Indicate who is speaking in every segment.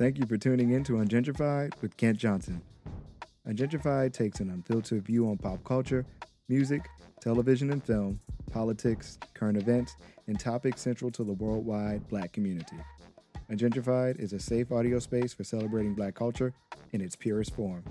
Speaker 1: Thank you for tuning in to Ungentrified with Kent Johnson. Ungentrified takes an unfiltered view on pop culture, music, television and film, politics, current events, and topics central to the worldwide Black community. Ungentrified is a safe audio space for celebrating Black culture in its purest form.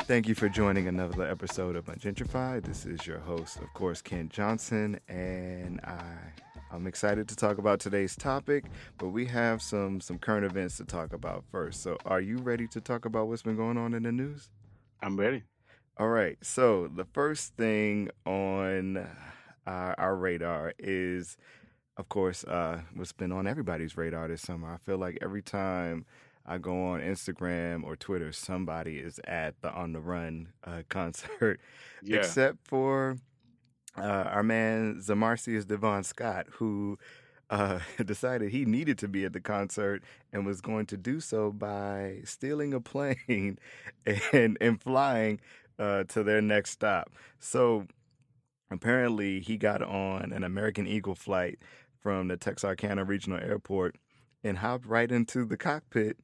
Speaker 1: Thank you for joining another episode of Ungentrified. This is your host, of course, Kent Johnson, and I'm excited to talk about today's topic, but we have some current events to talk about first. So are you ready to talk about what's been going on in the news?
Speaker 2: I'm ready.
Speaker 1: All right. So the first thing on our radar is, of course, what's been on everybody's radar this summer. I feel like every time I go on Instagram or Twitter, somebody is at the On the Run concert, except for our man Zamarcius Devon Scott, who decided he needed to be at the concert and was going to do so by stealing a plane and flying to their next stop. So apparently he got on an American Eagle flight from the Texarkana Regional Airport and hopped right into the cockpit.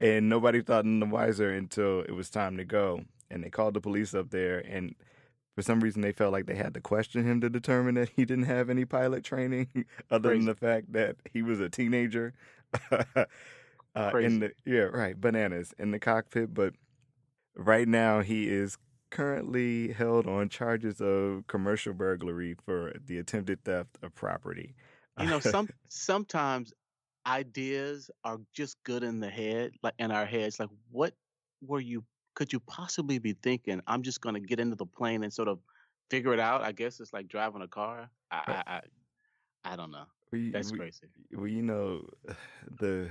Speaker 1: And nobody thought none the wiser until it was time to go. And they called the police up there. And for some reason, they felt like they had to question him to determine that he didn't have any pilot training other than the fact that he was a teenager. Bananas in the cockpit. But right now, he is currently held on charges of commercial burglary for the attempted theft of property.
Speaker 2: You know, sometimes ideas are just good in the head, like in our heads. Like, what could you possibly be thinking? I'm just going to get into the plane and sort of figure it out. I guess it's like driving a car. I don't know. That's crazy.
Speaker 1: Well, you know, the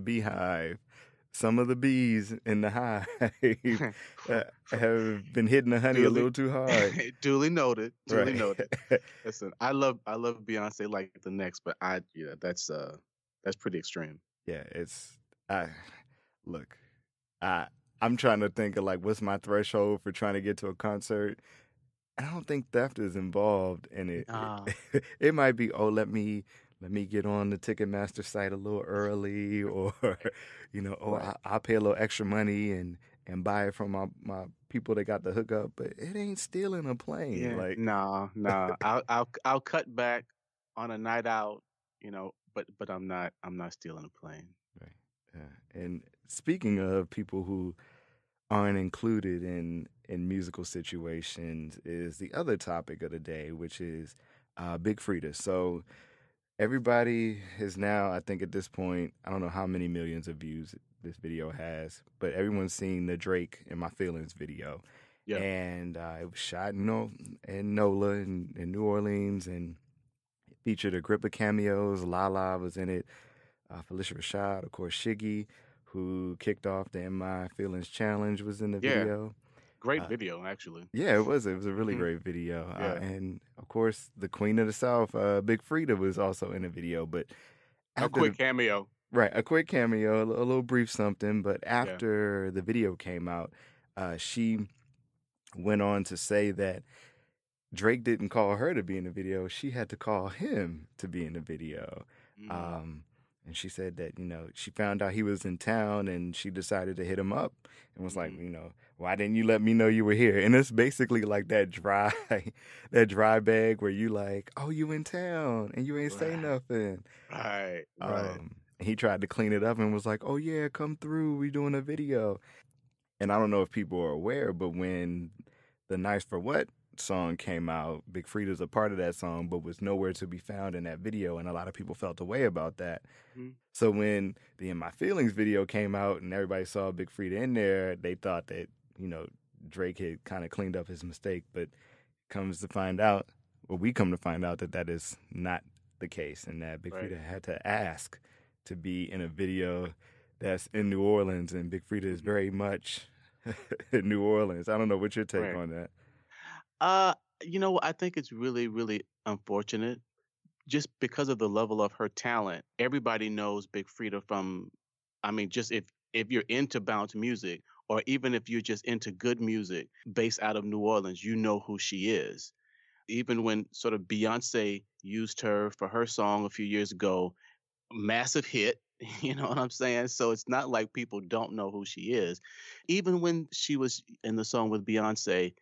Speaker 1: beehive, some of the bees in the hive have been hitting the honey a little too hard.
Speaker 2: Duly noted. Noted. Listen, I love Beyonce like the next, but that's pretty extreme.
Speaker 1: Yeah, I'm trying to think of like what's my threshold for trying to get to a concert. I don't think theft is involved in it. It might be, let me get on the Ticketmaster site a little early, or I'll pay a little extra money and buy it from my people that got the hookup. But it ain't stealing a plane.
Speaker 2: Yeah,
Speaker 1: like
Speaker 2: no. I'll cut back on a night out, But I'm not stealing a plane.
Speaker 1: Right. And speaking of people who aren't included in musical situations, is the other topic of the day, which is Big Freedia. So everybody is now, I think at this point, I don't know how many millions of views this video has, but everyone's seen the Drake and My Feelings video. Yeah. And it was shot in NOLA in New Orleans, and featured a grip of cameos. Lala was in it. Felicia Rashad, of course, Shiggy, who kicked off the In My Feelings challenge, was in the video.
Speaker 2: Great video, actually.
Speaker 1: Yeah, it was. It was a really great video. And of course, the Queen of the South, Big Freedia, was also in the video. But
Speaker 2: a quick cameo.
Speaker 1: Right, a quick cameo, a little brief something. But after the video came out, she went on to say that Drake didn't call her to be in the video. She had to call him to be in the video. And she said that, she found out he was in town and she decided to hit him up and was like, why didn't you let me know you were here? And it's basically like that dry bag where you like, oh, you in town and you ain't say nothing.
Speaker 2: Right.
Speaker 1: He tried to clean it up and was like, oh yeah, come through. We doing a video. And I don't know if people are aware, but when the Nice for What song came out, Big Freedia's a part of that song, but was nowhere to be found in that video, and a lot of people felt a way about that. So when the In My Feelings video came out and everybody saw Big Freedia in there, they thought that Drake had kind of cleaned up his mistake. But we come to find out that is not the case, and that Big Freedia had to ask to be in a video that's in New Orleans, and Big Freedia is very much in New Orleans. I don't know what's your take
Speaker 2: Right.
Speaker 1: on that.
Speaker 2: Uh, I think it's really, really unfortunate just because of the level of her talent. Everybody knows Big Frida from, I mean, just if you're into bounce music, or even if you're just into good music based out of New Orleans, you know who she is. Even when sort of Beyonce used her for her song a few years ago, massive hit. You know what I'm saying? So it's not like people don't know who she is. Even when she was in the song with Beyonce,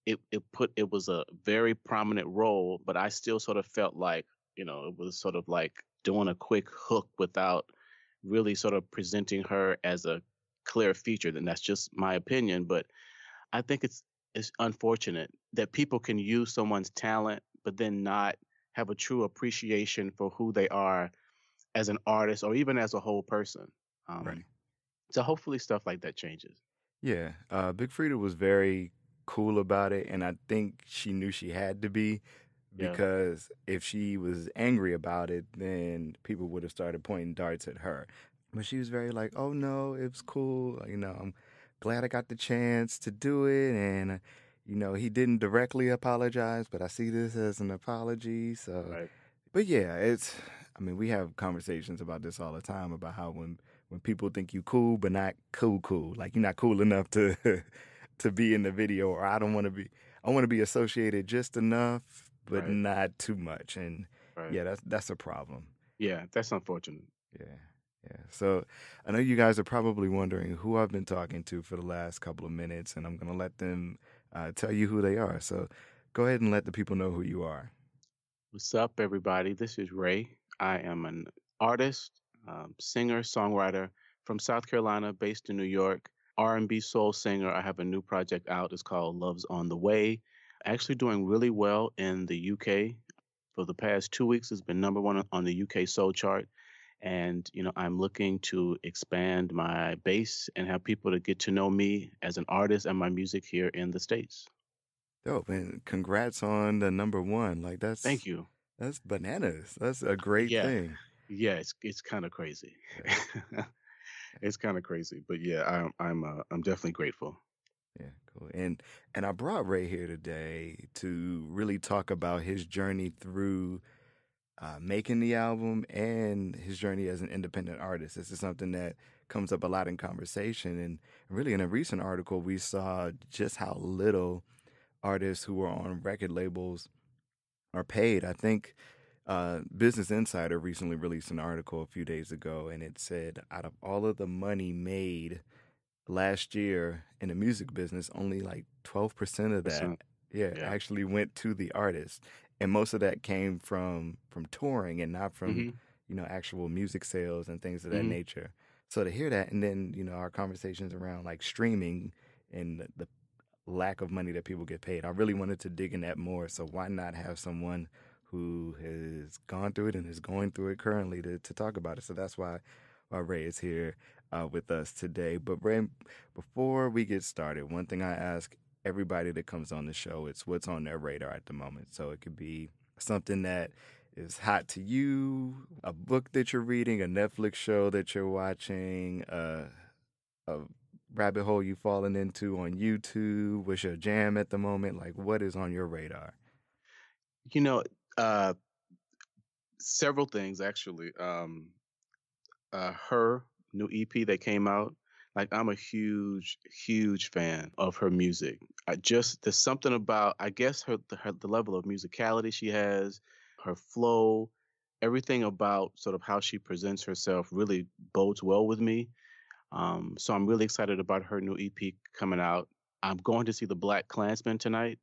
Speaker 2: it was a very prominent role, but I still sort of felt like, it was sort of like doing a quick hook without really sort of presenting her as a clear feature. Then that's just my opinion, but I think it's unfortunate that people can use someone's talent, but then not have a true appreciation for who they are as an artist or even as a whole person.
Speaker 1: Right.
Speaker 2: Um, so hopefully stuff like that changes.
Speaker 1: Yeah. Big Frida was very cool about it, and I think she knew she had to be
Speaker 2: Yeah,
Speaker 1: because if she was angry about it, then people would have started pointing darts at her. But she was very like, "Oh no, it was cool. I'm glad I got the chance to do it, and he didn't directly apologize, but I see this as an apology." So,
Speaker 2: right,
Speaker 1: but yeah, I mean, we have conversations about this all the time about how when people think you cool but not cool, like you're not cool enough to to be in the video, or I don't want to be. I want to be associated just enough, but
Speaker 2: right,
Speaker 1: not too much. And
Speaker 2: right.
Speaker 1: yeah, that's a problem.
Speaker 2: Yeah, that's unfortunate.
Speaker 1: Yeah. Yeah. So I know you guys are probably wondering who I've been talking to for the last couple of minutes, and I'm going to let them tell you who they are. So go ahead and let the people know who you are.
Speaker 2: What's up, everybody? This is Ray. I am an artist, singer, songwriter from South Carolina, based in New York. R&B soul singer. I have a new project out. It's called Love's on the Way. Actually, doing really well in the UK. For the past 2 weeks, it's been number one on the UK soul chart. And I'm looking to expand my base and have people to get to know me as an artist and my music here in the States.
Speaker 1: Dope. And congrats on the number one. Like
Speaker 2: Thank you.
Speaker 1: that's bananas. That's a great
Speaker 2: Yeah,
Speaker 1: thing.
Speaker 2: yeah, it's kind of crazy.
Speaker 1: Yeah.
Speaker 2: It's kind of crazy, but yeah, I'm definitely grateful.
Speaker 1: Yeah, cool. And I brought Ray here today to really talk about his journey through making the album and his journey as an independent artist. This is something that comes up a lot in conversation. And really, in a recent article, we saw just how little artists who are on record labels are paid. I think Business Insider recently released an article a few days ago, and it said out of all of the money made last year in the music business, only like 12% of that,
Speaker 2: Percent.
Speaker 1: yeah,
Speaker 2: Yeah.
Speaker 1: actually went to the artist. And most of that came from touring and not from,
Speaker 2: Mhm.
Speaker 1: actual music sales and things of that
Speaker 2: Mhm.
Speaker 1: nature. So to hear that, and then, our conversations around like streaming and the lack of money that people get paid, I really wanted to dig in that more. So why not have someone who has gone through it and is going through it currently to talk about it? So that's why Ray is here with us today. But Ray, before we get started, one thing I ask everybody that comes on the show, it's what's on their radar at the moment. So it could be something that is hot to you, a book that you're reading, a Netflix show that you're watching, a rabbit hole you've fallen into on YouTube. What's your jam at the moment? Like, what is on your radar?
Speaker 2: You know, uh, several things actually. Her new EP that came out, like I'm a huge, huge fan of her music. There's something about, I guess, the level of musicality she has, her flow, everything about sort of how she presents herself really bodes well with me. So I'm really excited about her new EP coming out. I'm going to see The Black Klansman tonight,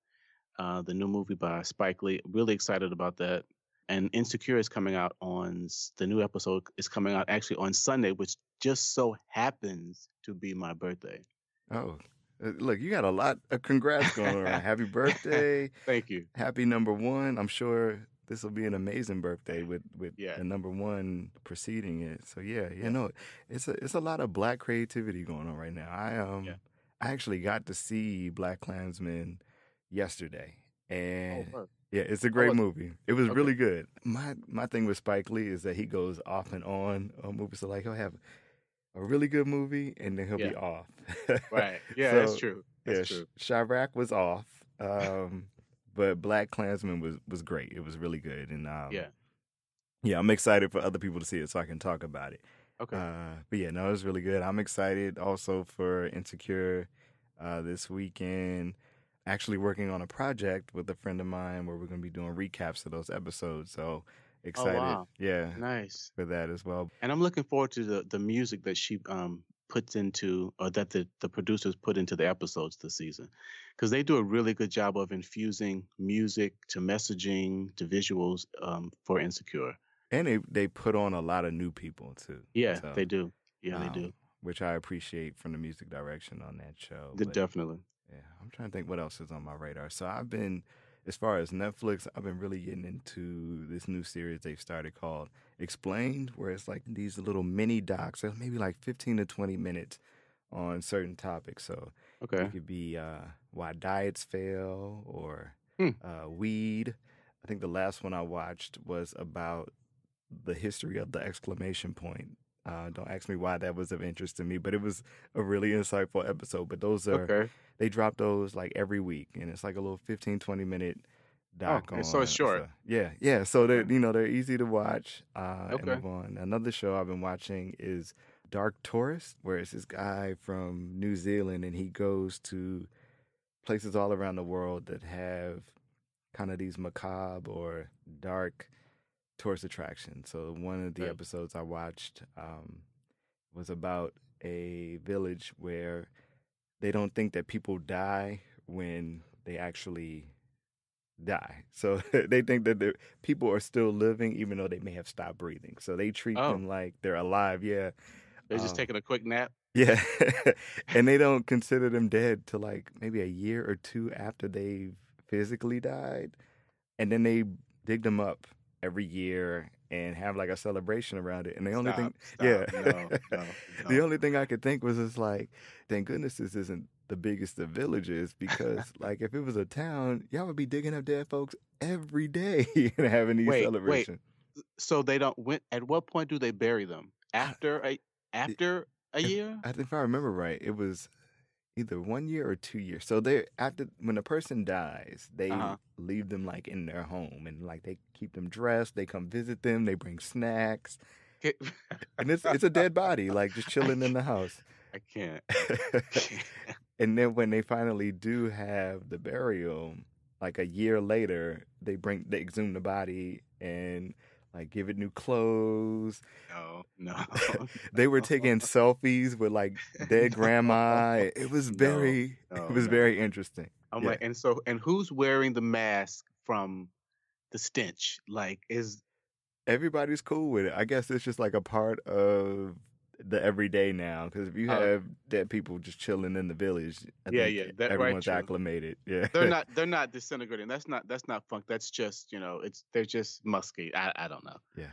Speaker 2: the new movie by Spike Lee. Really excited about that. And Insecure is coming out the new episode is coming out actually on Sunday, which just so happens to be my birthday.
Speaker 1: Oh, look, you got a lot of congrats going around. Happy birthday.
Speaker 2: Thank you.
Speaker 1: Happy number one. I'm sure this will be an amazing birthday with
Speaker 2: Yeah,
Speaker 1: the number one preceding it. So yeah,
Speaker 2: yeah,
Speaker 1: it's a lot of black creativity going on right now.
Speaker 2: yeah.
Speaker 1: I actually got to see Black Klansman yesterday,
Speaker 2: Oh,
Speaker 1: and
Speaker 2: word.
Speaker 1: yeah, it's a
Speaker 2: How
Speaker 1: great
Speaker 2: was it?
Speaker 1: movie. It was
Speaker 2: Okay.
Speaker 1: really good. My thing with Spike Lee is that he goes off and on movies. So like he'll have a really good movie, and then he'll
Speaker 2: Yeah.
Speaker 1: be off.
Speaker 2: Right. Yeah, that's
Speaker 1: So
Speaker 2: true. That's
Speaker 1: yeah,
Speaker 2: true.
Speaker 1: Chirac was off, but Black Klansman was great. It was really good, and
Speaker 2: Yeah.
Speaker 1: yeah, I'm excited for other people to see it so I can talk about it.
Speaker 2: Okay.
Speaker 1: But yeah, no, it was really good. I'm excited also for Insecure this weekend. Actually working on a project with a friend of mine where we're going to be doing recaps of those episodes. So
Speaker 2: Oh,
Speaker 1: excited,
Speaker 2: wow.
Speaker 1: yeah,
Speaker 2: Nice.
Speaker 1: for that as well.
Speaker 2: And I'm looking forward to the music that she puts into, or that the producers put into the episodes this season, because they do a really good job of infusing music to messaging to visuals for Insecure.
Speaker 1: And they put on a lot of new people too.
Speaker 2: Yeah,
Speaker 1: So
Speaker 2: they do. Yeah, they do.
Speaker 1: which I appreciate from the music direction on that show.
Speaker 2: They
Speaker 1: But
Speaker 2: definitely.
Speaker 1: yeah, I'm trying to think what else is on my radar. So I've been, as far as Netflix, I've been really getting into this new series they've started called Explained, where it's like these little mini docs, maybe like 15 to 20 minutes on certain topics. So
Speaker 2: Okay.
Speaker 1: it could be why diets fail or
Speaker 2: Hmm.
Speaker 1: weed. I think the last one I watched was about the history of the exclamation point. Don't ask me why that was of interest to me, but it was a really insightful episode. But those are,
Speaker 2: Okay.
Speaker 1: they drop those like every week, and it's like a little 15, 20-minute
Speaker 2: Oh,
Speaker 1: doc
Speaker 2: and so it's
Speaker 1: on.
Speaker 2: short.
Speaker 1: So, yeah. So they're,
Speaker 2: Okay.
Speaker 1: they're easy to watch and
Speaker 2: Okay.
Speaker 1: move on. Another show I've been watching is Dark Tourist, where it's this guy from New Zealand, and he goes to places all around the world that have kind of these macabre or dark tourist attraction. So one of the
Speaker 2: Okay.
Speaker 1: episodes I watched was about a village where they don't think that people die when they actually die. So they think that the people are still living even though they may have stopped breathing. So they treat
Speaker 2: Oh,
Speaker 1: them like they're alive. Yeah.
Speaker 2: they're just
Speaker 1: Um,
Speaker 2: taking a quick nap.
Speaker 1: yeah. And they don't consider them dead till like maybe a year or two after they've physically died. And then they dig them up every year and have like a celebration around it. And the only thing,
Speaker 2: Stop.
Speaker 1: yeah,
Speaker 2: Stop. No. No.
Speaker 1: the
Speaker 2: No.
Speaker 1: only thing I could think was just like, thank goodness this isn't the biggest of villages because like if it was a town, y'all would be digging up dead folks every day and having these
Speaker 2: Wait.
Speaker 1: celebrations.
Speaker 2: So they don't. At what point do they bury them?
Speaker 1: I,
Speaker 2: After a
Speaker 1: if,
Speaker 2: year?
Speaker 1: I think if I remember right, it was either 1 year or 2 years. So they after when a person dies,
Speaker 2: Uh
Speaker 1: they
Speaker 2: huh.
Speaker 1: leave them like in their home and like they keep them dressed. They come visit them. They bring snacks, and it's a dead body like just chilling in the house.
Speaker 2: I can't.
Speaker 1: And then when they finally do have the burial, like a year later, they exhume the body and like give it new clothes.
Speaker 2: No. No.
Speaker 1: They were taking selfies with like dead grandma.
Speaker 2: No.
Speaker 1: It was
Speaker 2: No.
Speaker 1: it
Speaker 2: No.
Speaker 1: was
Speaker 2: No.
Speaker 1: very interesting.
Speaker 2: I'm
Speaker 1: Yeah.
Speaker 2: like, and who's wearing the mask from the stench? Like, is
Speaker 1: Everybody's cool with it. I guess it's just like a part of the everyday now. Because if you have dead people just chilling in the village, I
Speaker 2: yeah,
Speaker 1: think
Speaker 2: yeah, that right,
Speaker 1: everyone's
Speaker 2: true.
Speaker 1: acclimated. Yeah,
Speaker 2: They're not disintegrating. That's not funk. That's just they're just musky. I don't know.
Speaker 1: yeah.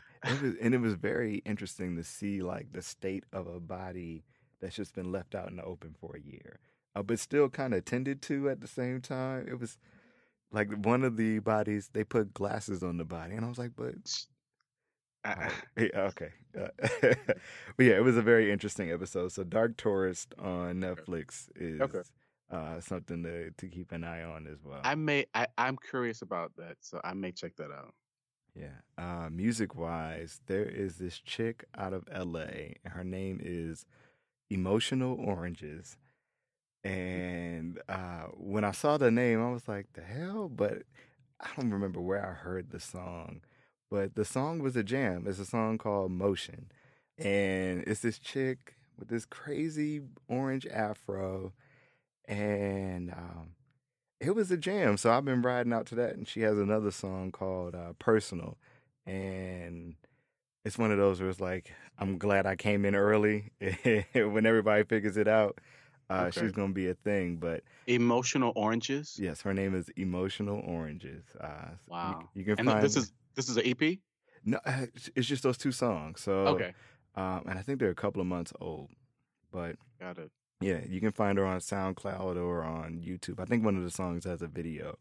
Speaker 1: It was very interesting to see like the state of a body that's just been left out in the open for a year, but still kind of tended to at the same time. It was like one of the bodies they put glasses on the body, and I was like, but.
Speaker 2: I,
Speaker 1: Yeah, okay. But yeah, it was a very interesting episode. So Dark Tourist on Netflix is
Speaker 2: okay.
Speaker 1: something to keep an eye on as well.
Speaker 2: I'm curious about that, so I may check that out.
Speaker 1: Yeah. Music wise, there is this chick out of LA, and her name is Emotional Oranges. And when I saw the name, I was like, the hell? But I don't remember where I heard the song. But the song was a jam. It's a song called Motion. And it's this chick with this crazy orange afro. And it was a jam. So I've been riding out to that. And she has another song called Personal. And it's one of those where it's like, I'm glad I came in early. When everybody figures it out,
Speaker 2: Okay.
Speaker 1: she's going to be a thing. But
Speaker 2: Emotional Oranges.
Speaker 1: yes, her name is Emotional Oranges.
Speaker 2: Wow.
Speaker 1: You can
Speaker 2: And
Speaker 1: find
Speaker 2: this is an EP.
Speaker 1: no, it's just those two songs. So,
Speaker 2: Okay.
Speaker 1: and I think they're a couple of months old. But
Speaker 2: Got it.
Speaker 1: yeah, you can find her on SoundCloud or on YouTube. I think one of the songs has a video.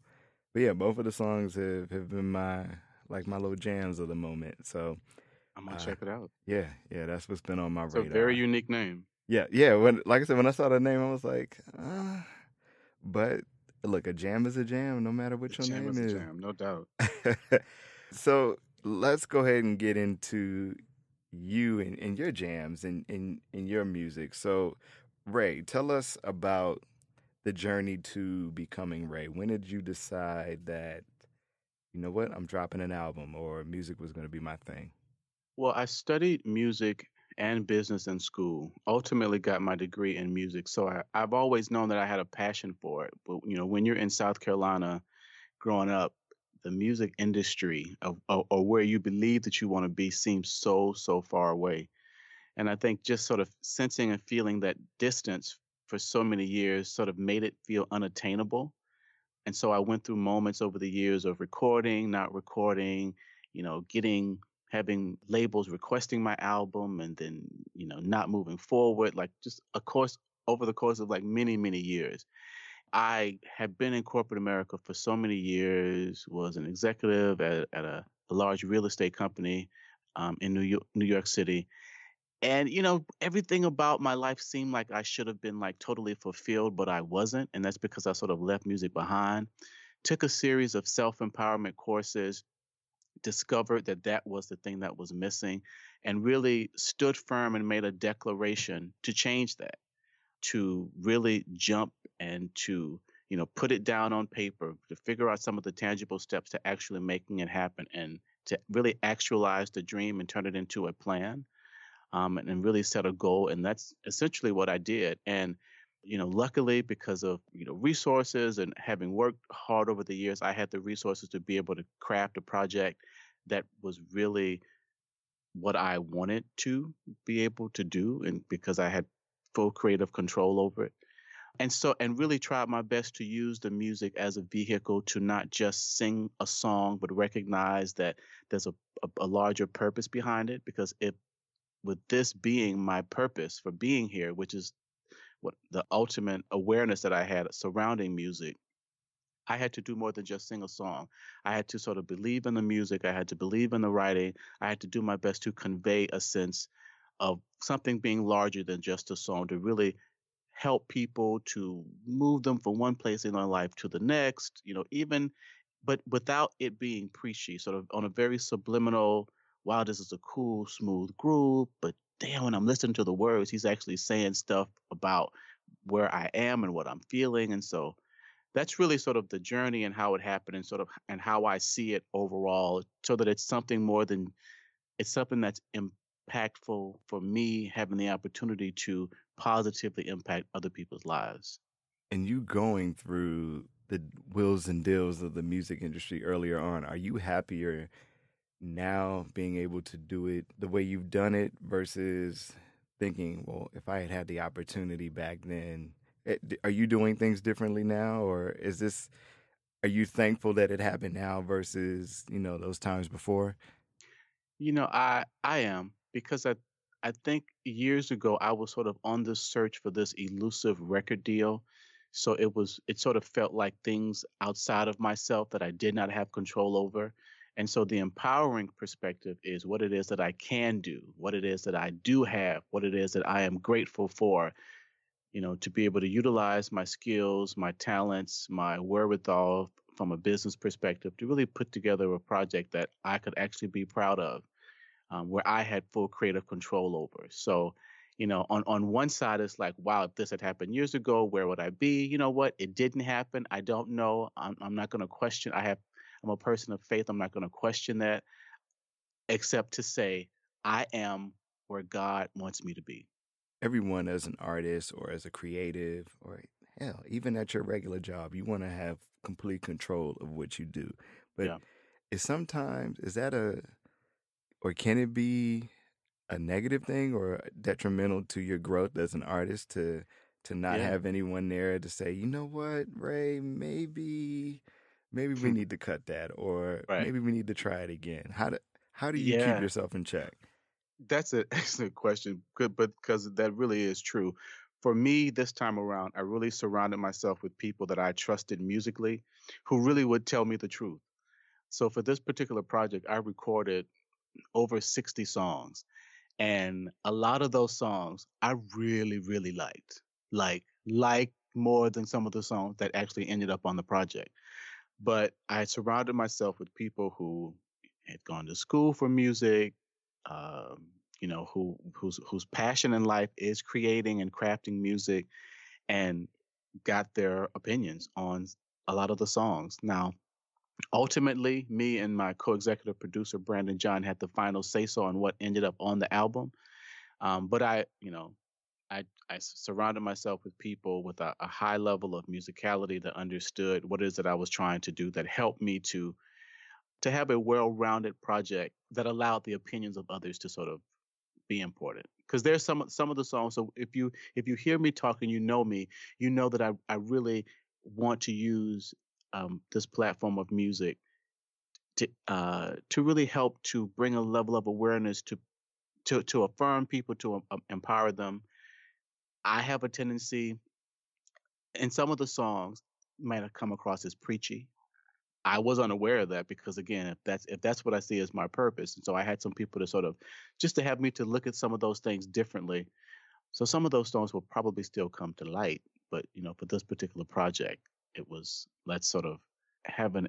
Speaker 1: But yeah, both of the songs have been my little jams of the moment. So
Speaker 2: I'm gonna
Speaker 1: Uh,
Speaker 2: check it out.
Speaker 1: yeah, yeah, that's what's been on my
Speaker 2: It's a very
Speaker 1: radar.
Speaker 2: unique name.
Speaker 1: Yeah, yeah. When, like I said, when I saw the name, I was like, but look, a jam is a jam, no matter
Speaker 2: The
Speaker 1: what your
Speaker 2: jam
Speaker 1: name
Speaker 2: is a jam, no doubt.
Speaker 1: is. So let's go ahead and get into you and your jams and your music. So, Ray, tell us about the journey to becoming Ray. When did you decide that, you know what, I'm dropping an album or music was going to be my thing?
Speaker 2: Well, I studied music and business in school. Ultimately, got my degree in music. So I've always known that I had a passion for it. But when you're in South Carolina growing up, the music industry or where you believe that you want to be seems so far away. And I think just sort of sensing and feeling that distance for so many years sort of made it feel unattainable. And so I went through moments over the years of recording, not recording, having labels requesting my album and then, not moving forward, like just a course over the course of like many years. I had been in corporate America for so many years, was an executive at a large real estate company in New York City. And, everything about my life seemed like I should have been like totally fulfilled, but I wasn't. And that's because I sort of left music behind. Took a series of self empowerment courses, discovered that that was the thing that was missing, and really stood firm and made a declaration to change that, to really jump and to, put it down on paper, to figure out some of the tangible steps to actually making it happen and to really actualize the dream and turn it into a plan, and really set a goal. And that's essentially what I did. And, luckily, because of, resources and having worked hard over the years, I had the resources to be able to craft a project that was really what I wanted to be able to do. And because I had full creative control over it. And really tried my best to use the music as a vehicle to not just sing a song, but recognize that there's a larger purpose behind it. Because if with this being my purpose for being here, which is what the ultimate awareness that I had surrounding music, I had to do more than just sing a song. I had to sort of believe in the music. I had to believe in the writing. I had to do my best to convey a sense of something being larger than just a song, to really help people, to move them from one place in their life to the next, even, but without it being preachy, sort of on a very subliminal, wow, this is a cool, smooth groove, but damn, when I'm listening to the words, he's actually saying stuff about where I am and what I'm feeling. And so that's really sort of the journey and how it happened and sort of and how I see it overall, so that it's something more than it's something that's impactful for me, having the opportunity to positively impact other people's lives.
Speaker 1: And you going through the wills and deals of the music industry earlier on, are you happier now being able to do it the way you've done it versus thinking, well, if I had had the opportunity back then, are you doing things differently now, or are you thankful that it happened now versus those times before?
Speaker 2: I am, because I think years ago I was sort of on this search for this elusive record deal. So it sort of felt like things outside of myself that I did not have control over. And so the empowering perspective is what it is that I can do, what it is that I do have, what it is that I am grateful for, to be able to utilize my skills, my talents, my wherewithal from a business perspective to really put together a project that I could actually be proud of, where I had full creative control over. So, on one side, it's like, wow, if this had happened years ago, where would I be? You know what? It didn't happen. I don't know. I'm not going to question. I'm a person of faith. I'm not going to question that, except to say, I am where God wants me to be.
Speaker 1: Everyone, as an artist or as a creative, or hell, even at your regular job, you want to have complete control of what you do. But
Speaker 2: Yeah.
Speaker 1: is that or can it be a negative thing or detrimental to your growth as an artist to not
Speaker 2: Yeah.
Speaker 1: have anyone there to say, you know what, Ray, maybe we need to cut that, or
Speaker 2: Right.
Speaker 1: maybe we need to try it again. How do you keep
Speaker 2: Yeah.
Speaker 1: yourself in check?
Speaker 2: That's an excellent question, but because that really is true. For me, this time around, I really surrounded myself with people that I trusted musically, who really would tell me the truth. So for this particular project, I recorded over 60 songs. And a lot of those songs I really, really liked. Like more than some of the songs that actually ended up on the project. But I surrounded myself with people who had gone to school for music, um, whose passion in life is creating and crafting music, and got their opinions on a lot of the songs. Now, ultimately, me and my co-executive producer Brandon John had the final say so on what ended up on the album. But I surrounded myself with people with a high level of musicality that understood what it is that I was trying to do, that helped me to have a well-rounded project that allowed the opinions of others to sort of be important. Because there's some of the songs. So if you hear me talking, you know me, you know that I really want to use this platform of music to really help to bring a level of awareness to affirm people, to empower them. I have a tendency, and some of the songs might have come across as preachy. I was unaware of that because again, if that's what I see as my purpose, and so I had some people to sort of just to have me to look at some of those things differently. So some of those songs will probably still come to light, but for this particular project, it was let's sort of have an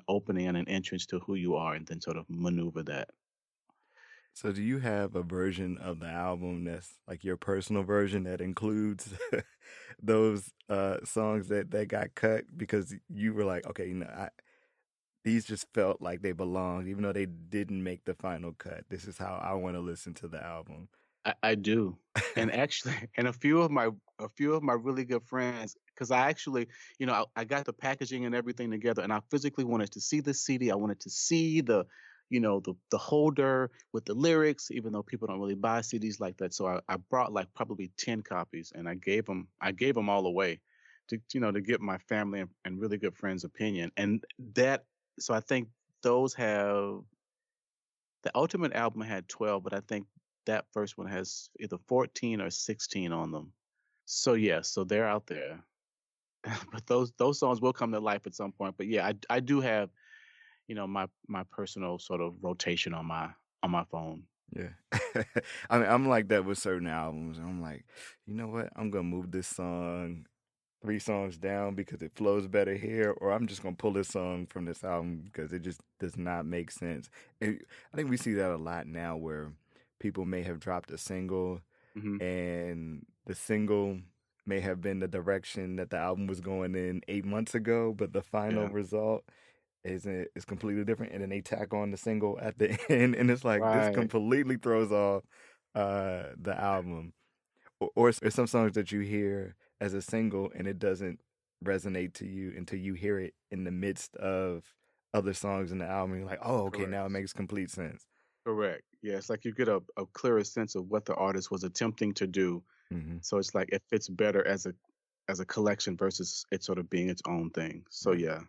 Speaker 2: opening and an entrance to who you are, and then sort of maneuver that.
Speaker 1: So do you have a version of the album that's like your personal version that includes those songs that got cut because you were like, okay, these just felt like they belonged, even though they didn't make the final cut. This is how I want to listen to the album.
Speaker 2: I do, and actually, and a few of my really good friends, because I actually, I got the packaging and everything together, and I physically wanted to see the CD. I wanted to see the holder with the lyrics, even though people don't really buy CDs like that. So I brought like probably 10 copies, and I gave them all away to get my family and really good friends' opinion, and that. So I think those have the Ultimate album had 12, but I think that first one has either 14 or 16 on them. So yeah, so they're out there. But those songs will come to life at some point. But yeah, I do have, my personal sort of rotation on my phone.
Speaker 1: Yeah. I mean, I'm like that with certain albums. I'm like, you know what? I'm gonna move this song 3 songs down because it flows better here, or I'm just gonna pull this song from this album because it just does not make sense. I think we see that a lot now where people may have dropped a single
Speaker 2: Hmm.
Speaker 1: and the single may have been the direction that the album was going in 8 months ago, but the final
Speaker 2: Yeah.
Speaker 1: result is completely different, and then they tack on the single at the end, and it's like this
Speaker 2: Right.
Speaker 1: completely throws off the album. Or some songs that you hear as a single and it doesn't resonate to you until you hear it in the midst of other songs in the album. You're like, oh, okay, now it
Speaker 2: Correct.
Speaker 1: makes complete sense.
Speaker 2: Correct. Yeah, it's like you get a clearer sense of what the artist was attempting to do.
Speaker 1: Hmm.
Speaker 2: So it's like it fits better as a collection versus it sort of being its own thing. So
Speaker 1: Yeah.
Speaker 2: yeah.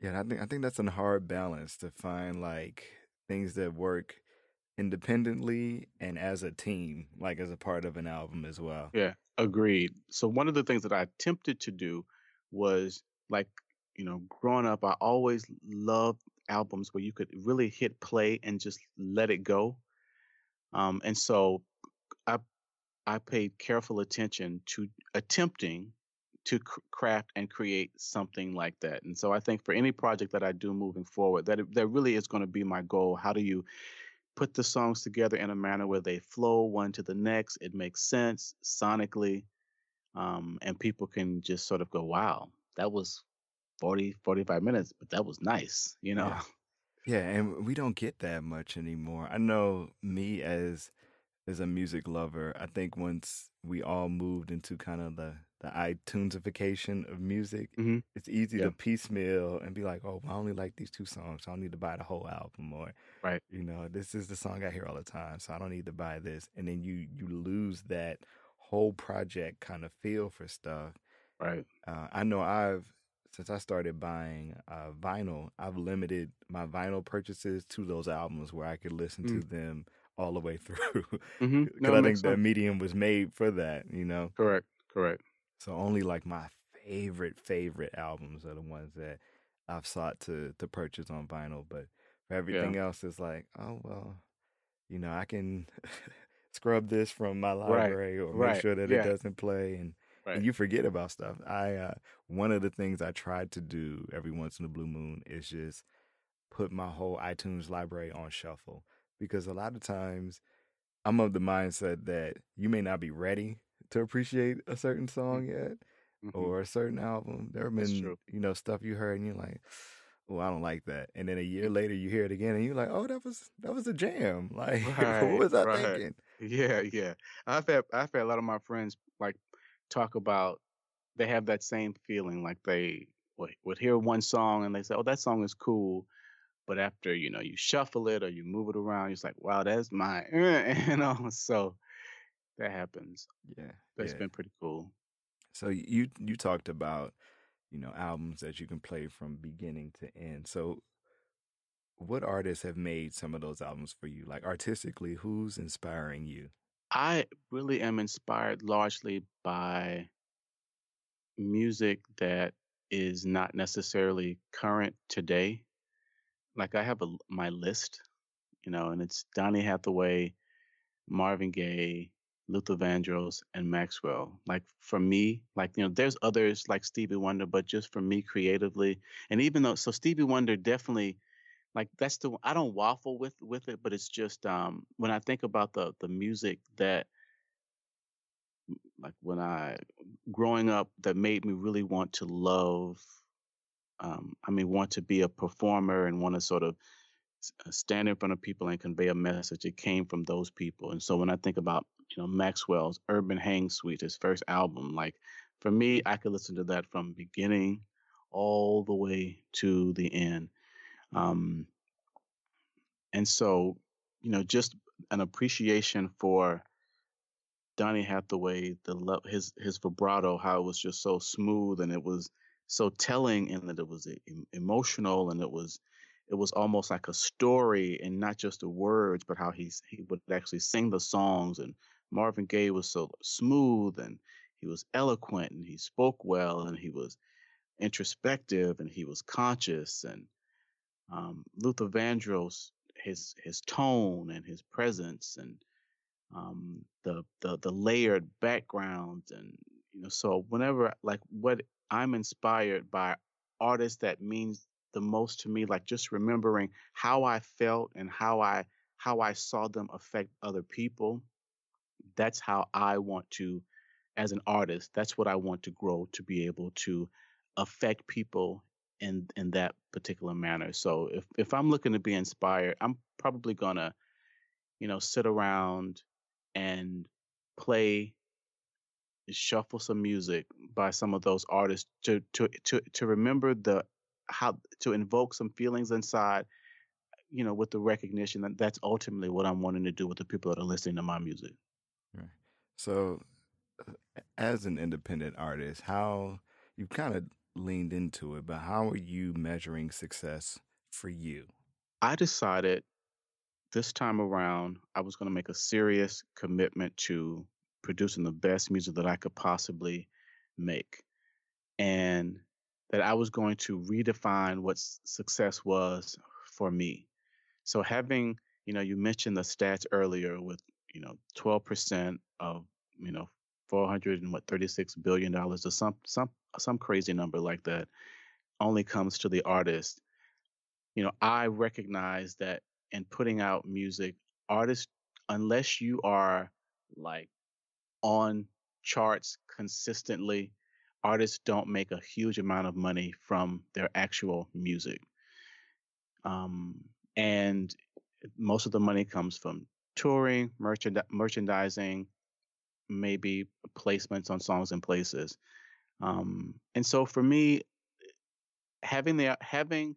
Speaker 1: Yeah, I think that's a hard balance to find like things that work independently and as a team, like as a part of an album as well.
Speaker 2: Yeah, agreed. So one of the things that I attempted to do was like, growing up, I always loved albums where you could really hit play and just let it go. And so I I paid careful attention to attempting to craft and create something like that. And so I think for any project that I do moving forward, that really is going to be my goal. How do you put the songs together in a manner where they flow one to the next? It makes sense sonically, and people can just sort of go, wow, that was 40, 45 minutes, but that was nice.
Speaker 1: Yeah. Yeah, and we don't get that much anymore. I know me as a music lover, I think once we all moved into kind of the iTunesification of music,
Speaker 2: Hmm.
Speaker 1: it's easy
Speaker 2: Yeah,
Speaker 1: to piecemeal and be like, oh, well, I only like these 2 songs, so I don't need to buy the whole album, or
Speaker 2: right,
Speaker 1: this is the song I hear all the time, so I don't need to buy this, and then you lose that whole project kind of feel for stuff.
Speaker 2: right.
Speaker 1: I know since I started buying vinyl, I've limited my vinyl purchases to those albums where I could listen to them all the way through.
Speaker 2: No,
Speaker 1: Because
Speaker 2: it
Speaker 1: I
Speaker 2: makes
Speaker 1: think the
Speaker 2: sense.
Speaker 1: medium was made for that.
Speaker 2: Correct, correct.
Speaker 1: So only like my favorite albums are the ones that I've sought to purchase on vinyl. But
Speaker 2: Yeah.
Speaker 1: Everything else is like, oh well, I can scrub this from my
Speaker 2: Right.
Speaker 1: library or make
Speaker 2: Right.
Speaker 1: sure that it
Speaker 2: Yeah.
Speaker 1: doesn't play, and
Speaker 2: Right.
Speaker 1: you forget about stuff. I One of the things I tried to do every once in a blue moon is just put my whole iTunes library on shuffle, because a lot of times I'm of the mindset that you may not be ready to appreciate a certain
Speaker 2: Mm-hmm.
Speaker 1: song yet
Speaker 2: Mm-hmm.
Speaker 1: or a certain album. There have
Speaker 2: That's
Speaker 1: been,
Speaker 2: true.
Speaker 1: stuff you heard and you're like, oh, I don't like that. And then a year
Speaker 2: Mm.
Speaker 1: later you hear it again and you're like, oh, that was a jam. Like, what
Speaker 2: Right.
Speaker 1: was I
Speaker 2: Right.
Speaker 1: thinking?
Speaker 2: Yeah. Yeah. I've had a lot of my friends like talk about they have that same feeling like they would hear one song and they say, "Oh, that song is cool," but after you shuffle it or you move it around, it's like, "Wow, that's my," So that happens.
Speaker 1: Yeah,
Speaker 2: That's
Speaker 1: yeah.
Speaker 2: been pretty cool.
Speaker 1: So you talked about, albums that you can play from beginning to end. So what artists have made some of those albums for you? Like artistically, who's inspiring you?
Speaker 2: I really am inspired largely by music that is not necessarily current today. Like I have my list, and it's Donny Hathaway, Marvin Gaye, Luther Vandross, and Maxwell. Like for me, like there's others like Stevie Wonder, but just for me creatively, and even though Stevie Wonder definitely like that's I don't waffle with it, but it's just when I think about the music that like when I growing up that made me really want to love. I mean, want to be a performer and want to sort of stand in front of people and convey a message. It came from those people. And so when I think about, Maxwell's Urban Hang Suite, his first album, like for me, I could listen to that from beginning all the way to the end. Um, and so, just an appreciation for Donny Hathaway, his vibrato, how it was just so smooth and it was so telling, and that it was emotional, and it was almost like a story and not just the words, but how he would actually sing the songs. And Marvin Gaye was so smooth and he was eloquent and he spoke well and he was introspective and he was conscious. And Luther Vandross, his tone and his presence and the layered backgrounds. And so whenever like what I'm inspired by artists that means the most to me, like just remembering how I felt and how I saw them affect other people. That's how I want to, as an artist, that's what I want to grow to be able to affect people in that particular manner. So if I'm looking to be inspired, I'm probably gonna sit around and play, shuffle some music by some of those artists to remember the how to invoke some feelings inside, with the recognition that that's ultimately what I'm wanting to do with the people that are listening to my music.
Speaker 1: Right. So, as an independent artist, how you've kind of leaned into it, but how are you measuring success for you?
Speaker 2: I decided this time around I was going to make a serious commitment to producing the best music that I could possibly make, and that I was going to redefine what success was for me. So having, you mentioned the stats earlier with, 12% of, 400 and what $36 billion or some crazy number like that only comes to the artist. I recognize that in putting out music, artists, unless you are like on charts consistently, artists don't make a huge amount of money from their actual music. Um, and most of the money comes from touring, merchandising, maybe placements on songs and places. And so for me, having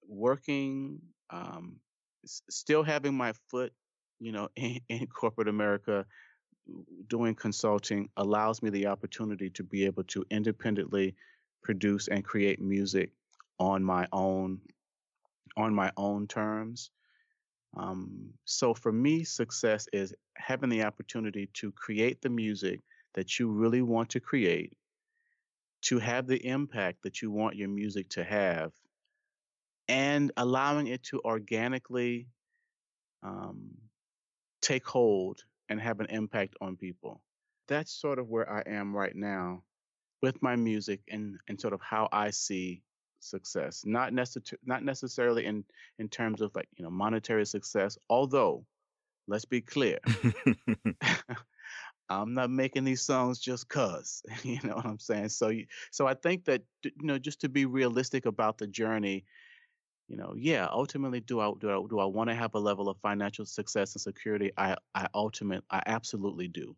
Speaker 2: working, still having my foot, in corporate America, doing consulting allows me the opportunity to be able to independently produce and create music on my own on my own terms. So for me, success is having the opportunity to create the music that you really want to create, to have the impact that you want your music to have, and allowing it to organically um, take hold and have an impact on people. That's sort of where I am right now with my music and sort of how I see success. Not necessarily in terms of, like, monetary success, although let's be clear. I'm not making these songs just cuz, you know what I'm saying? So I think that, just to be realistic about the journey, yeah, ultimately, do I want to have a level of financial success and security? I absolutely do.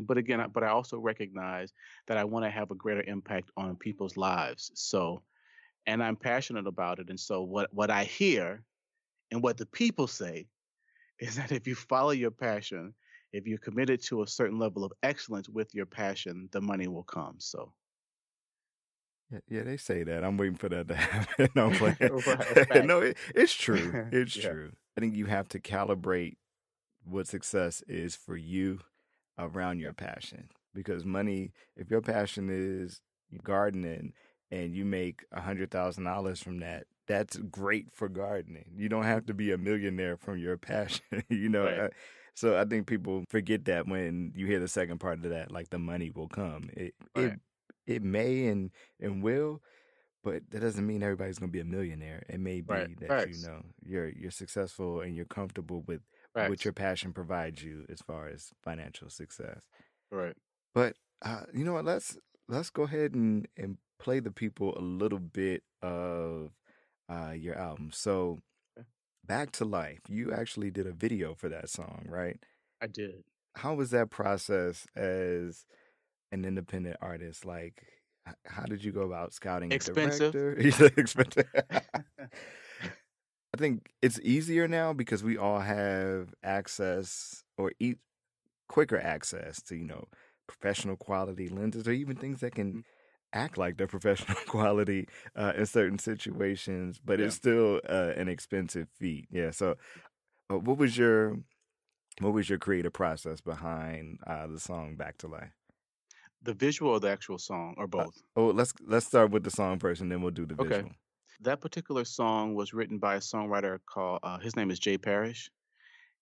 Speaker 2: But again, but I also recognize that I want to have a greater impact on people's lives. So, and I'm passionate about it. And so what I hear and what the people say is that if you follow your passion, if you're committed to a certain level of excellence with your passion, the money will come. So,
Speaker 1: Yeah, they say that. I'm waiting for that to happen. No, I'm
Speaker 2: right,
Speaker 1: playing. No, it's true. It's
Speaker 2: yeah,
Speaker 1: true. I think you have to calibrate what success is for you around
Speaker 2: yeah,
Speaker 1: your passion. Because money, if your passion is gardening and you make $100,000 from that, that's great for gardening. You don't have to be a millionaire from your passion, you know.
Speaker 2: right,
Speaker 1: So I think people forget that when you hear the second part of that, like the money will come.
Speaker 2: right,
Speaker 1: It may and will, but that doesn't mean everybody's going to be a millionaire. It may
Speaker 2: right.
Speaker 1: be that
Speaker 2: Facts,
Speaker 1: you're successful and you're comfortable with what
Speaker 2: facts,
Speaker 1: your passion provides you as far as financial success.
Speaker 2: right.
Speaker 1: But you know what? Let's go ahead and play the people a little bit of your album. So, Back to Life. You actually did a video for that song, right?
Speaker 2: I did.
Speaker 1: How was that process as an independent artist? Like, how did you go about scouting a
Speaker 2: Expensive.
Speaker 1: director? Expensive. I think it's easier now because we all have access or quicker access to, professional quality lenses or even things that can
Speaker 2: Mhm.
Speaker 1: act like they're professional quality in certain situations, but
Speaker 2: Yeah.
Speaker 1: it's still an expensive feat. Yeah. So, what was your creative process behind the song "Back to Life"?
Speaker 2: The visual or the actual song, or both?
Speaker 1: Let's start with the song first, and then we'll do the
Speaker 2: Okay.
Speaker 1: visual.
Speaker 2: That particular song was written by a songwriter called, his name is Jay Parrish.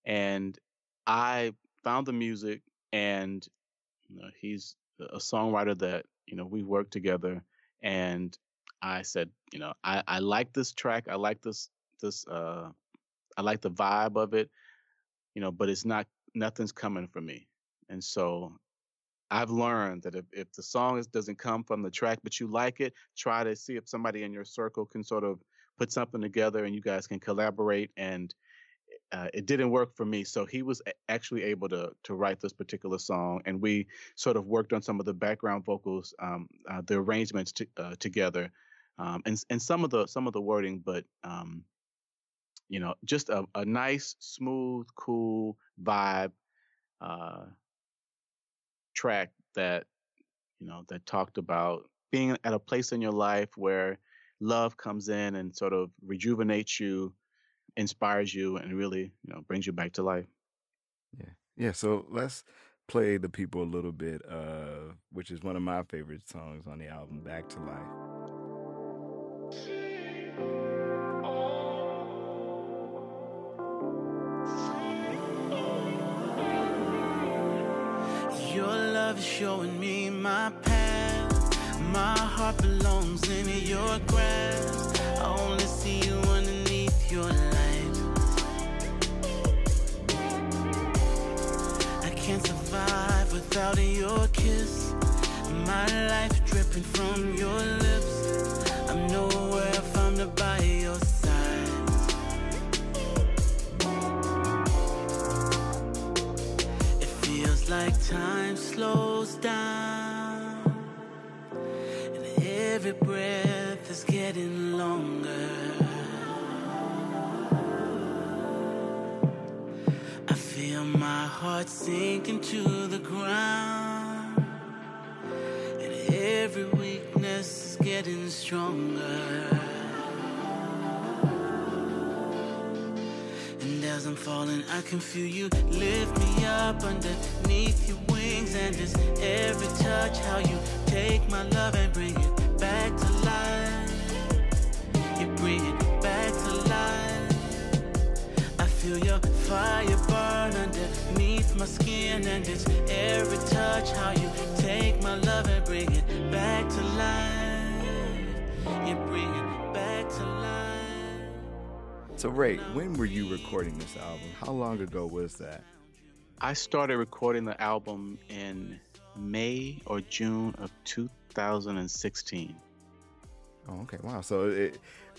Speaker 2: And I found the music, and he's a songwriter that, we worked together. And I said, I like this track. I like this, I like the vibe of it, but nothing's coming for me. And so I've learned that if the song doesn't come from the track, but you like it, try to see if somebody in your circle can sort of put something together and you guys can collaborate. And it didn't work for me. So he was actually able to write this particular song, and we sort of worked on some of the background vocals, the arrangements together, and some of the wording. But just a nice, smooth, cool vibe uh, track that talked about being at a place in your life where love comes in and sort of rejuvenates you, inspires you, and really, brings you back to life.
Speaker 1: Yeah. Yeah. So let's play the people a little bit of which is one of my favorite songs on the album, "Back to Life."
Speaker 3: Your love is showing me my path. My heart belongs in your grasp. I only see you underneath your light. I can't survive without your kiss. My life dripping from your lips. I'm nowhere if I'm not by your side. It feels like time slows down, and every breath is getting longer. I feel my heart sinking to the ground, and every weakness is getting stronger. And as I'm falling, I can feel you lift me up underneath your wings. And it's every touch how you take my love and bring it back to life. You bring it back hand and it's every touch. How you take my love and bring it back to life. You bring it back to life.
Speaker 1: So Ray, when were you recording this album? How long ago was that?
Speaker 2: I started recording the album in May or June of 2016.
Speaker 1: Oh, okay. Wow. So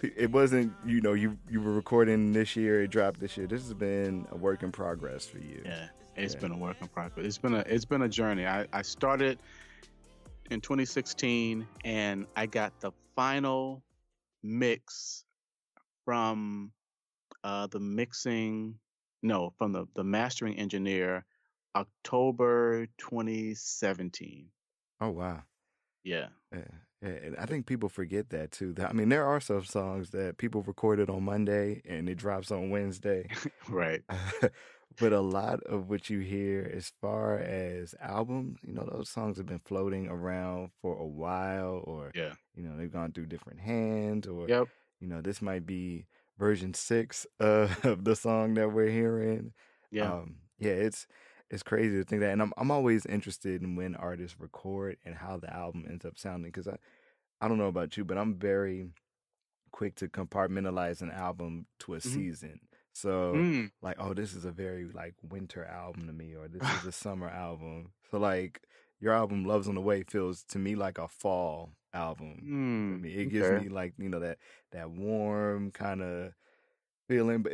Speaker 1: it wasn't, you were recording this year, it dropped this year. This has been a work in progress for you.
Speaker 2: Yeah, it's been a work in progress. It's been a journey. I started in 2016, and I got the final mix from the mastering engineer, October 2017.
Speaker 1: Oh, wow.
Speaker 2: Yeah.
Speaker 1: Yeah. And I think people forget that too. I mean, there are some songs that people recorded on Monday and it drops on Wednesday.
Speaker 2: Right.
Speaker 1: But a lot of what you hear as far as albums, those songs have been floating around for a while, or,
Speaker 2: Yeah.
Speaker 1: they've gone through different hands, or,
Speaker 2: Yep.
Speaker 1: this might be version 6 of the song that we're hearing.
Speaker 2: Yeah.
Speaker 1: It's crazy to think that. And I'm always interested in when artists record and how the album ends up sounding. Because I don't know about you, but I'm very quick to compartmentalize an album to a season. So like, oh, this is a very like winter album to me, or this is a summer album. So like your album Love's on the Way feels to me like a fall album. I mean, it gives me like, that warm kind of feeling, but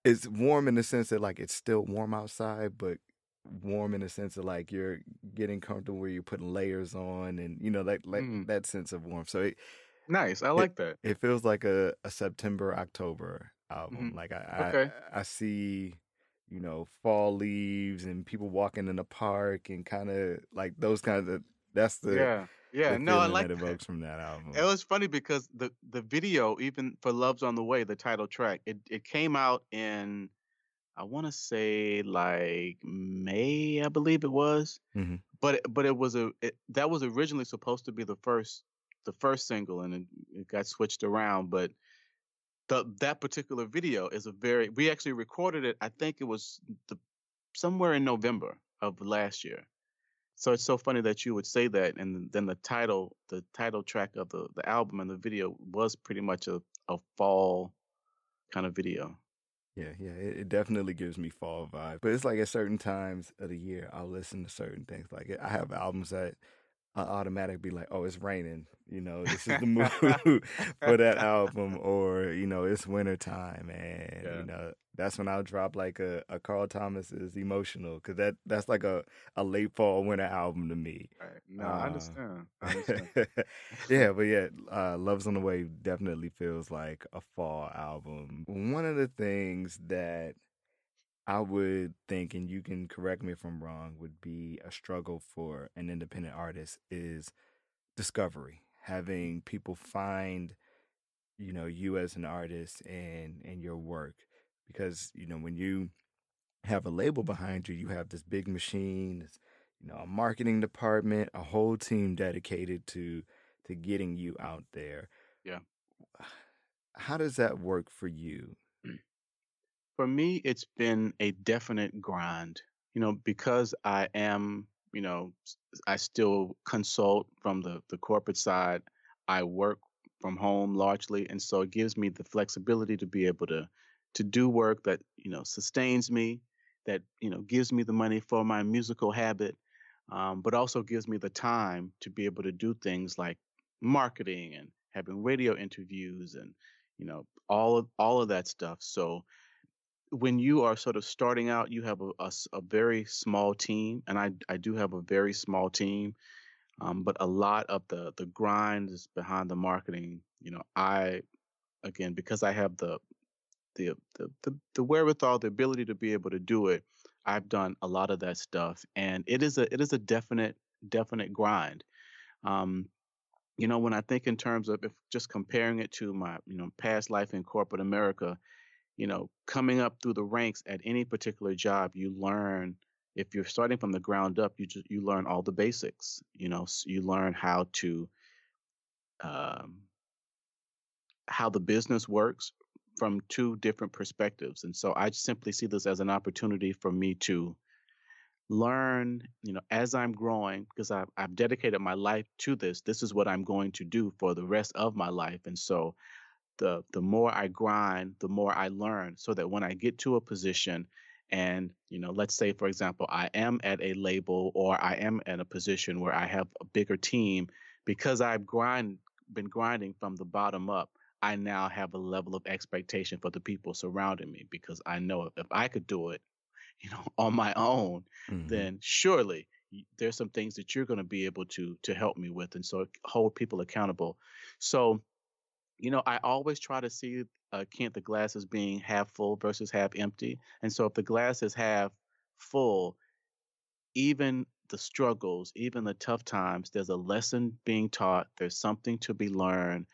Speaker 1: it's warm in the sense that like it's still warm outside, but warm in the sense of like you're getting comfortable where you're putting layers on, and that sense of warmth. So
Speaker 2: nice. I like that.
Speaker 1: It feels like a September, October album. Like I see, fall leaves and people walking in the park and kind of like those kinds of, that's the
Speaker 2: no, I like
Speaker 1: that
Speaker 2: that.
Speaker 1: evokes from that album.
Speaker 2: It was funny because the video, even for Love's on the Way, the title track, it came out in, I want to say like May, I believe it was.
Speaker 1: Mm-hmm.
Speaker 2: But it was that was originally supposed to be the first single, and it got switched around. But that particular video is we actually recorded it. I think it was somewhere in November of last year. So it's so funny that you would say that, and then the title track of the album and the video was pretty much a fall kind of video.
Speaker 1: Yeah, it definitely gives me fall vibe. But it's like at certain times of the year, I'll listen to certain things. Like I have albums that I automatically be like, oh, it's raining. This is the mood for that album, or it's wintertime, and that's when I'll drop like a Carl Thomas's Emotional, because that's like a late fall winter album to me.
Speaker 2: Right. No, I understand.
Speaker 1: Love's on the Way definitely feels like a fall album. One of the things that I would think, and you can correct me if I'm wrong, would be a struggle for an independent artist is discovery. Having people find, you as an artist and your work. Because, when you have a label behind you, you have this big machine, a marketing department, a whole team dedicated to getting you out there.
Speaker 2: Yeah.
Speaker 1: How does that work for you?
Speaker 2: For me, it's been a definite grind, because I am, I still consult from the corporate side. I work from home largely. And so it gives me the flexibility to be able to do work that, sustains me, that, gives me the money for my musical habit, but also gives me the time to be able to do things like marketing and having radio interviews and, all of that stuff. So when you are sort of starting out, you have a very small team, and I do have a very small team, but a lot of the grind is behind the marketing. Because I have the wherewithal, the ability to be able to do it, I've done a lot of that stuff, and it is a definite grind. When I think in terms of, if just comparing it to my past life in corporate America, coming up through the ranks at any particular job, you learn, if you're starting from the ground up, you learn all the basics. You learn how the business works from two different perspectives. And so I simply see this as an opportunity for me to learn, as I'm growing, because I've dedicated my life to this. This is what I'm going to do for the rest of my life. And so the more I grind, the more I learn, so that when I get to a position and, let's say, for example, I am at a label or I am in a position where I have a bigger team, because been grinding from the bottom up, I now have a level of expectation for the people surrounding me, because I know if I could do it, on my own,
Speaker 1: Hmm.
Speaker 2: then surely there's some things that you're going to be able to help me with, and so hold people accountable. So, I always try to see Kent, the glass as being half full versus half empty. And so if the glass is half full, even the struggles, even the tough times, there's a lesson being taught. There's something to be learned,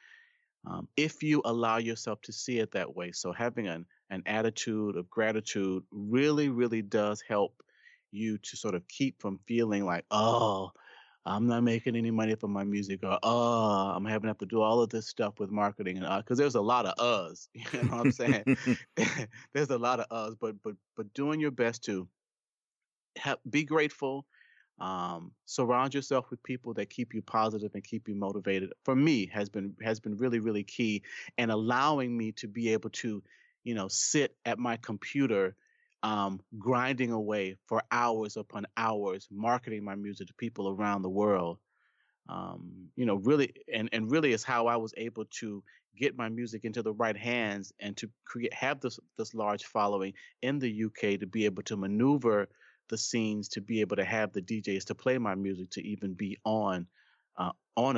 Speaker 2: if you allow yourself to see it that way. So having an attitude of gratitude really, really does help you to sort of keep from feeling like, oh, I'm not making any money from my music, or oh, I'm having to have to do all of this stuff with marketing, and because there's a lot of us, you know what I'm saying? There's a lot of us, but doing your best to be grateful. Surround yourself with people that keep you positive and keep you motivated. For me, has been really, really key, and allowing me to be able to, sit at my computer, grinding away for hours upon hours, marketing my music to people around the world. Really, and really is how I was able to get my music into the right hands and to have this large following in the UK, to be able to maneuver the scenes, to be able to have the DJs to play my music, to even be on a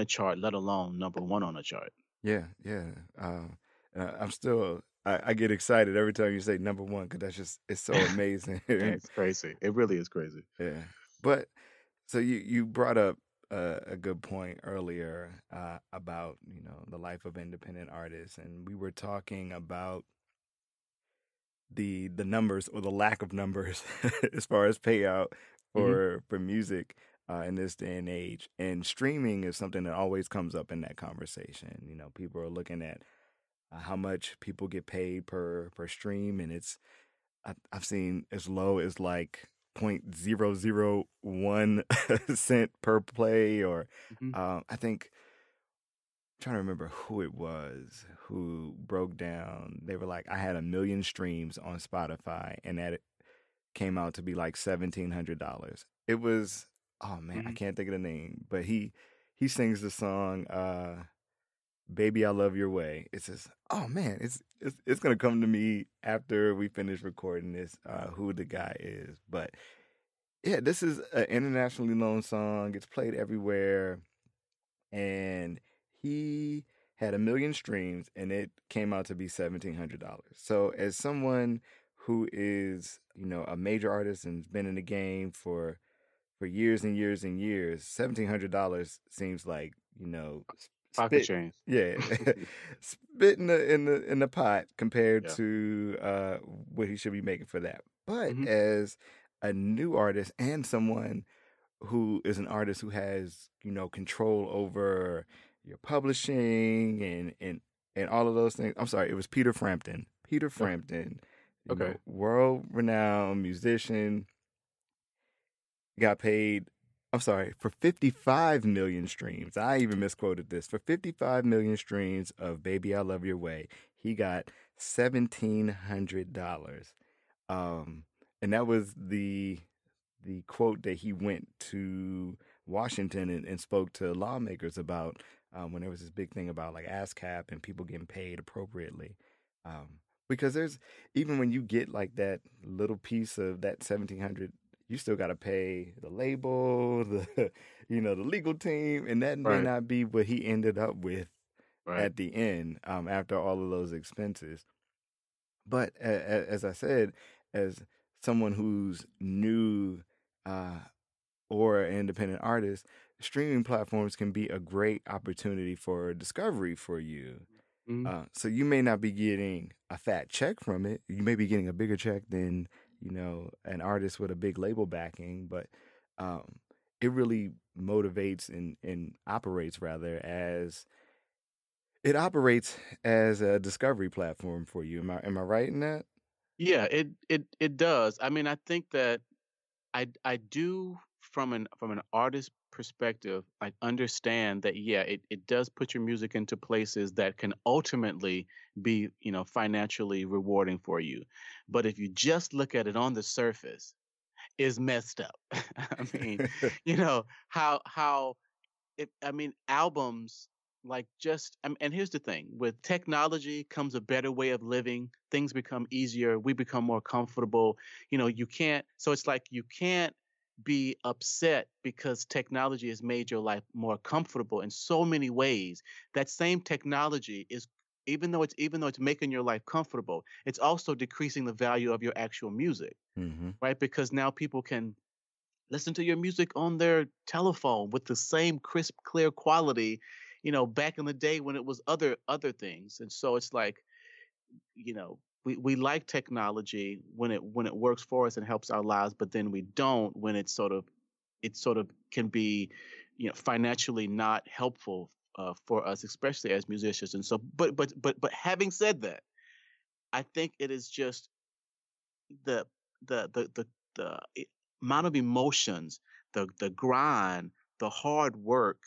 Speaker 2: chart, let alone number one on a chart.
Speaker 1: Yeah, yeah. I'm still. I get excited every time you say number one, because it's so amazing.
Speaker 2: It's crazy. It really is crazy.
Speaker 1: Yeah, but so you brought up a good point earlier about the life of independent artists, and we were talking about the numbers or the lack of numbers as far as payout
Speaker 2: Hmm.
Speaker 1: for music in this day and age. And streaming is something that always comes up in that conversation. People are looking at how much people get paid per stream, and I've seen as low as like 0.001 cent per play, or
Speaker 2: Hmm.
Speaker 1: I think, trying to remember who it was who broke down. They were like, I had 1 million streams on Spotify, and that it came out to be like $1,700. It was, oh man, I
Speaker 2: Hmm.
Speaker 1: can't think of the name, but he sings the song "Baby I Love Your Way." It says, oh man, it's gonna come to me after we finish recording this, who the guy is. But yeah, this is an internationally known song. It's played everywhere, and he had 1 million streams, and it came out to be $1,700. So, as someone who is, a major artist and's been in the game for years and years and years, $1,700 seems like,
Speaker 2: Pocket
Speaker 1: spit,
Speaker 2: change.
Speaker 1: yeah, spit in the pot compared
Speaker 2: Yeah.
Speaker 1: to what he should be making for that. But
Speaker 2: Hmm.
Speaker 1: as a new artist and someone who is an artist who has control over your publishing and all of those things. I'm sorry, it was Peter Frampton. Peter
Speaker 2: Okay.
Speaker 1: Frampton,
Speaker 2: Okay.
Speaker 1: world renowned musician, got paid. I'm sorry, for 55 million streams. I even misquoted this. For 55 million streams of "Baby I Love Your Way," he got $1,700. Um, and that was the quote that he went to Washington and spoke to lawmakers about, when there was this big thing about like ASCAP and people getting paid appropriately. Because there's, even when you get like that little piece of that 1,700, you still got to pay the label, the the legal team, and that may
Speaker 2: Right.
Speaker 1: not be what he ended up with
Speaker 2: Right.
Speaker 1: at the end, after all of those expenses. But as I said, as someone who's new, uh, or an independent artist, streaming platforms can be a great opportunity for discovery for you.
Speaker 2: Hmm.
Speaker 1: So you may not be getting a fat check from it. You may be getting a bigger check than an artist with a big label backing, but um, it really motivates and operates rather as it operates as a discovery platform for you. Am I right in that?
Speaker 2: Yeah, it does. I mean, I do from an artist perspective, I understand that yeah, it does put your music into places that can ultimately be, financially rewarding for you. But if you just look at it on the surface, is messed up. I mean, how I mean, albums like and here's the thing, with technology comes a better way of living. Things become easier. We become more comfortable. You can't, so it's like you can't be upset because technology has made your life more comfortable in so many ways. That same technology is, even though it's making your life comfortable, it's also decreasing the value of your actual music,
Speaker 1: Mm-hmm.
Speaker 2: right? Because now people can listen to your music on their telephone with the same crisp, clear quality, back in the day when it was other things. And so it's like, we like technology when it works for us and helps our lives, but then we don't when it sort of can be, financially not helpful for us, especially as musicians. And so, but having said that, I think it is just the the amount of emotions, the grind, the hard work,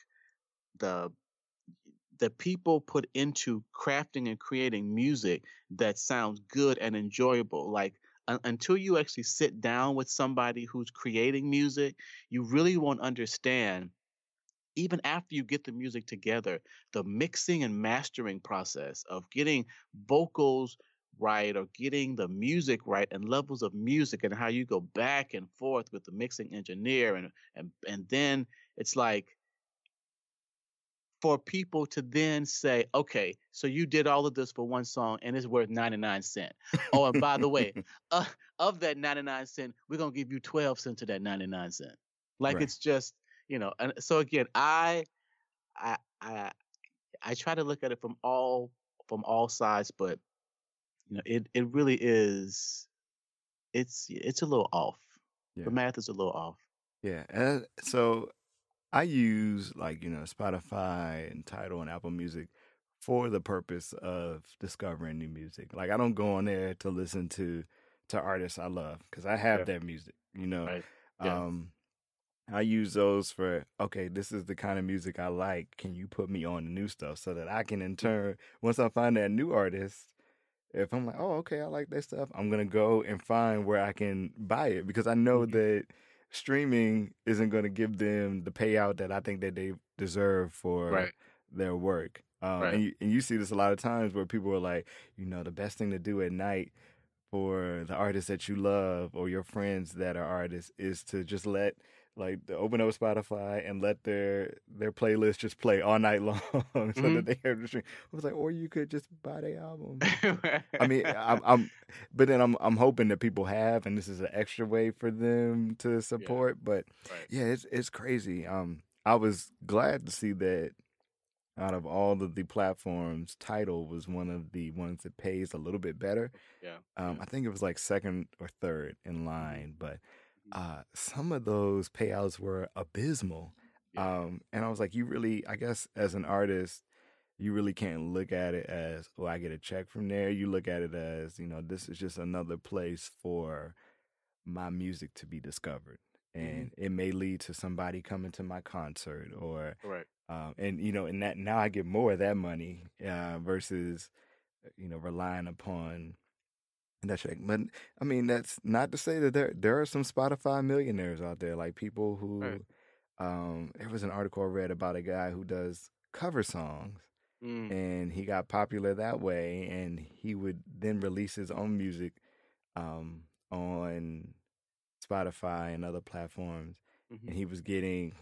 Speaker 2: the people put into crafting and creating music that sounds good and enjoyable. Like until you actually sit down with somebody who's creating music, you really won't understand, even after you get the music together, the mixing and mastering process of getting vocals right or getting the music right and levels of music, and how you go back and forth with the mixing engineer, and then it's like, for people to then say, okay, so you did all of this for one song and it's worth 99 cents. Oh, and by the way, uh, of that 99 cent, we're going to give you 12 cents of that 99 cent. Like,
Speaker 1: Right.
Speaker 2: it's just, and so again, I I try to look at it from all sides, but it really is, it's a little off. The
Speaker 1: Yeah.
Speaker 2: math is a little off.
Speaker 1: Yeah. So I use like, Spotify and Tidal and Apple Music for the purpose of discovering new music. Like I don't go on there to listen to artists I love because I have
Speaker 2: Yeah.
Speaker 1: that music,
Speaker 2: Right. Yeah.
Speaker 1: I use those for, okay, this is the kind of music I like. Can you put me on the new stuff so that I can in turn, once I find that new artist, if I'm like, oh, okay, I like that stuff, I'm going to go and find where I can buy it because I know
Speaker 2: Mhm.
Speaker 1: that streaming isn't going to give them the payout that I think that they deserve for
Speaker 2: Right.
Speaker 1: their work.
Speaker 2: Right.
Speaker 1: And you see this a lot of times where people are like, the best thing to do at night for the artists that you love or your friends that are artists is to just open up Spotify and let their playlist just play all night long so that they have to stream. I was like, or you could just buy their album. I mean, but then I'm hoping that people have, and this is an extra way for them to support. But
Speaker 2: Right.
Speaker 1: yeah, it's crazy. I was glad to see that out of all of the platforms, Tidal was one of the ones that pays a little bit better.
Speaker 2: Yeah.
Speaker 1: I think it was like second or third in line, but some of those payouts were abysmal.
Speaker 2: Yeah.
Speaker 1: And I was like, you really, I guess as an artist, you really can't look at it as, oh, I get a check from there. You look at it as, this is just another place for my music to be discovered. And it may lead to somebody coming to my concert or,
Speaker 2: Right.
Speaker 1: and that now I get more of that money versus, relying upon that check. But I mean, that's not to say that there are some Spotify millionaires out there, like people who,
Speaker 2: Right.
Speaker 1: there was an article I read about a guy who does cover songs.
Speaker 2: Mm.
Speaker 1: And he got popular that way, and he would then release his own music on Spotify and other platforms. And he was getting,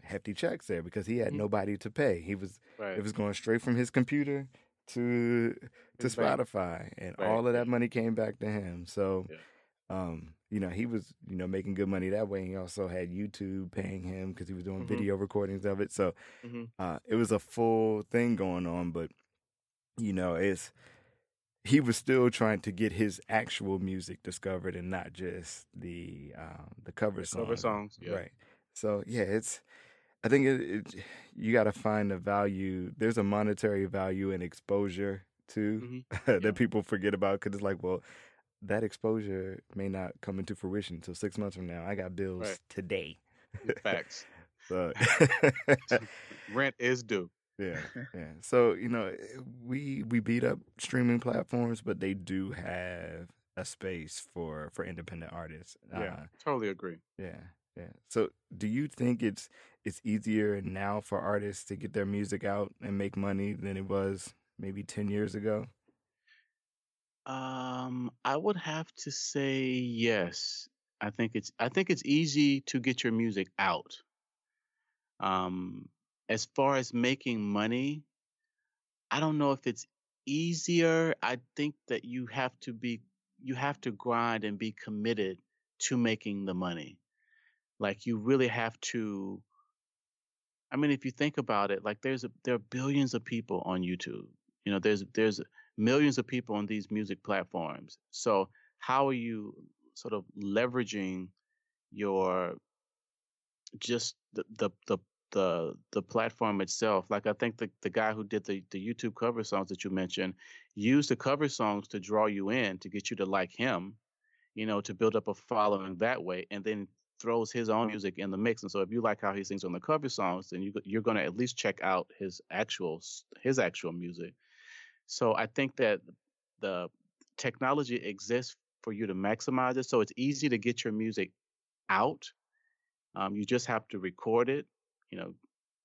Speaker 1: hefty checks there because he had nobody to pay. It was going straight from his computer to
Speaker 2: His bank.
Speaker 1: Spotify, and
Speaker 2: Right.
Speaker 1: all of that money came back to him. So,
Speaker 2: Yeah.
Speaker 1: he was, making good money that way. He also had YouTube paying him because he was doing video recordings of it. So, it was a full thing going on. But, he was still trying to get his actual music discovered and not just the cover songs.
Speaker 2: Cover songs. Yeah.
Speaker 1: Right. So, yeah, I think you got to find the value. There's a monetary value and exposure too that people forget about because it's like, well, that exposure may not come into fruition until 6 months from now. I got
Speaker 2: Right.
Speaker 1: bills today.
Speaker 2: Facts.
Speaker 1: So
Speaker 2: Rent is due.
Speaker 1: yeah, yeah. So we beat up streaming platforms, but they do have a space for independent artists.
Speaker 2: Yeah, totally agree.
Speaker 1: Yeah, yeah. So do you think it's easier now for artists to get their music out and make money than it was maybe 10 years ago?
Speaker 2: I would have to say yes. I think it's easy to get your music out. Um, as far as making money, I don't know if it's easier. I think that you have to grind and be committed to making the money. Like you really have to. I mean, if you think about it, like there are billions of people on YouTube. There's millions of people on these music platforms. So how are you sort of leveraging your just the platform itself? Like I think the guy who did the YouTube cover songs that you mentioned used the cover songs to draw you in to get you to like him, to build up a following that way, and then throws his own music in the mix. And so if you like how he sings on the cover songs, then you're going to at least check out his actual music. So I think that the technology exists for you to maximize it. So it's easy to get your music out. You just have to record it, you know,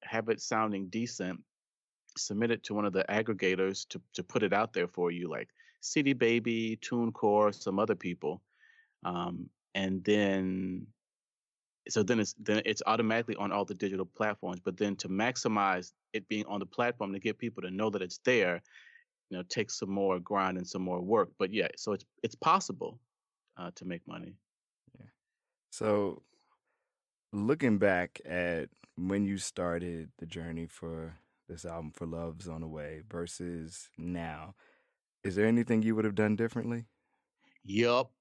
Speaker 2: have it sounding decent, submit it to one of the aggregators to put it out there for you, like CD Baby, TuneCore, some other people. And then it's automatically on all the digital platforms. But then to maximize it being on the platform to get people to know that it's there, takes some more grind and some more work. But yeah, so it's possible to make money.
Speaker 1: Yeah. So looking back at when you started the journey for this album, For Love's on the Way, versus now, is there anything you would have done differently?
Speaker 2: Yup.